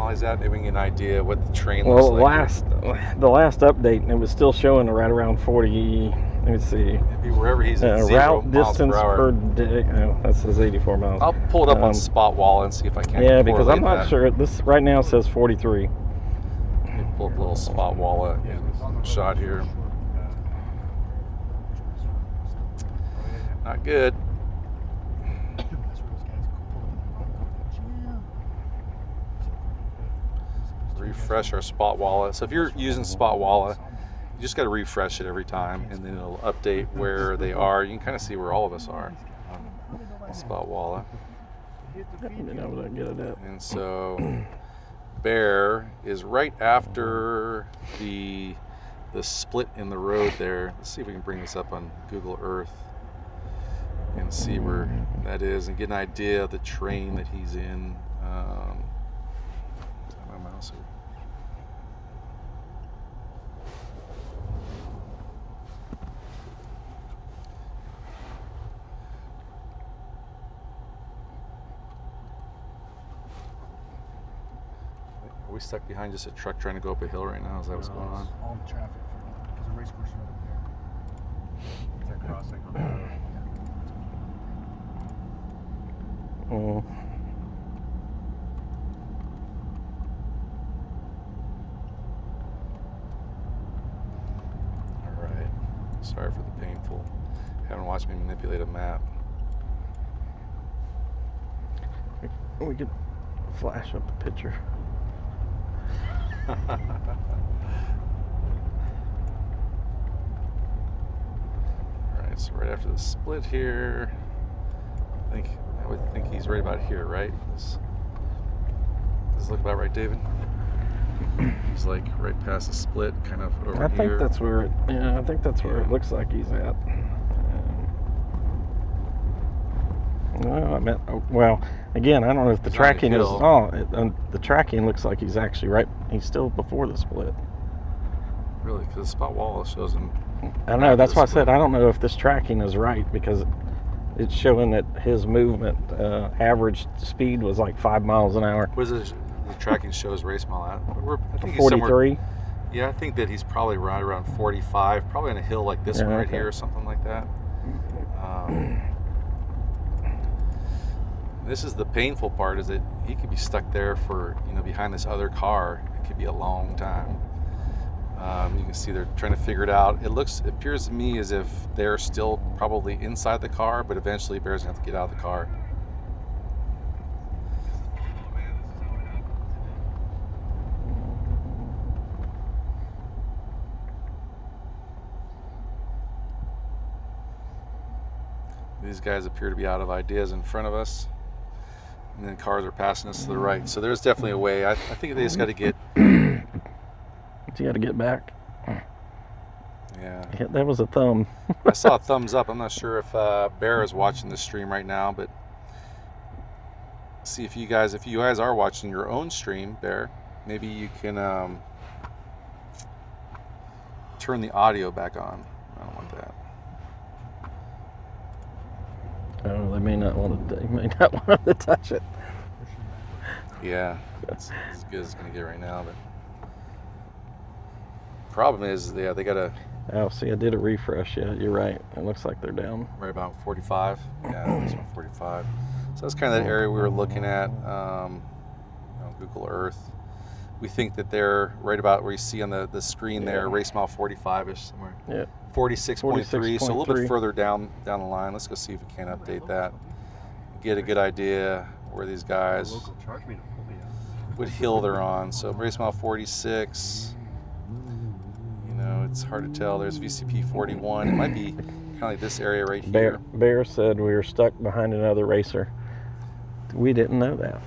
he's at? Maybe we can get an idea what the train looks like. The last update, it was still showing right around 40. Let me see. Maybe wherever he's at, 0 route miles distance per hour. per day. Oh, that says 84 miles. I'll pull it up on Spot Wall and see if I can. Yeah, because I'm not correlate that. sure. This right now says 43. Let me pull up a little Spot Wall shot here. Not good. Refresh our Spot Wallet. So if you're using Spot Wallet, you just got to refresh it every time, and then it'll update where they are. You can kind of see where all of us are on Spot Wallet. Haven't been able to get it up. And so Bear is right after the split in the road there. Let's see if we can bring this up on Google Earth and see where that is and get an idea of the terrain that he's in. Is that my mouse here? Are we stuck behind just a truck trying to go up a hill right now? Is that what's going on? All the traffic because the race course is right up there. They're crossing on the road. Oh, All right. Sorry for the painful. Haven't watched me manipulate a map. we could flash up the picture. All right, so right after the split here, I would think he's right about here, right? Does this look about right, David? He's like right past the split, kind of over I here. think that's where it, yeah, I think that's where it looks like he's at. Well, I meant, well, again, I don't know if the He's on a tracking is, hill. the tracking looks like he's actually right, he's still before the split. Really, because the spot wall shows him. I know, that's why I said I don't know if this tracking is right because it's showing that his movement average speed was like 5 miles an hour. What is it? The tracking shows race mile at? I think he's somewhere. 43. Yeah, I think that he's probably right around 45, probably on a hill like this one right okay. here or something like that. This is the painful part, is that he could be stuck there for, behind this other car. It could be a long time. You can see they're trying to figure it out. It appears to me as if they're still probably inside the car, but eventually Bear's gonna have to get out of the car. These guys appear to be out of ideas in front of us, and then cars are passing us to the right. So there's definitely a way. I think they just got to get. You got to get back. Yeah. That was a thumb. I saw a thumbs up. I'm not sure if Bear is watching the stream right now, but see if you guys are watching your own stream, Bear, maybe you can turn the audio back on. I don't want that. Oh, they may not want to touch it. Yeah, that's as good as it's gonna get right now. But problem is, yeah, they gotta. Oh, see, I did a refresh. Yeah, you're right. It looks like they're down. Right about 45. Yeah, that's about 45. So that's kind of that area we were looking at. Google Earth. We think that they're right about where you see on the screen there, race mile 45ish somewhere. Yeah. 46.3. So a little bit further down the line. Let's go see if we can update that. Get a good idea where these guys, what hill they're on. So race mile 46. It's hard to tell. There's VCP 41. It might be kind of like this area right here. Bear said we were stuck behind another racer. We didn't know that.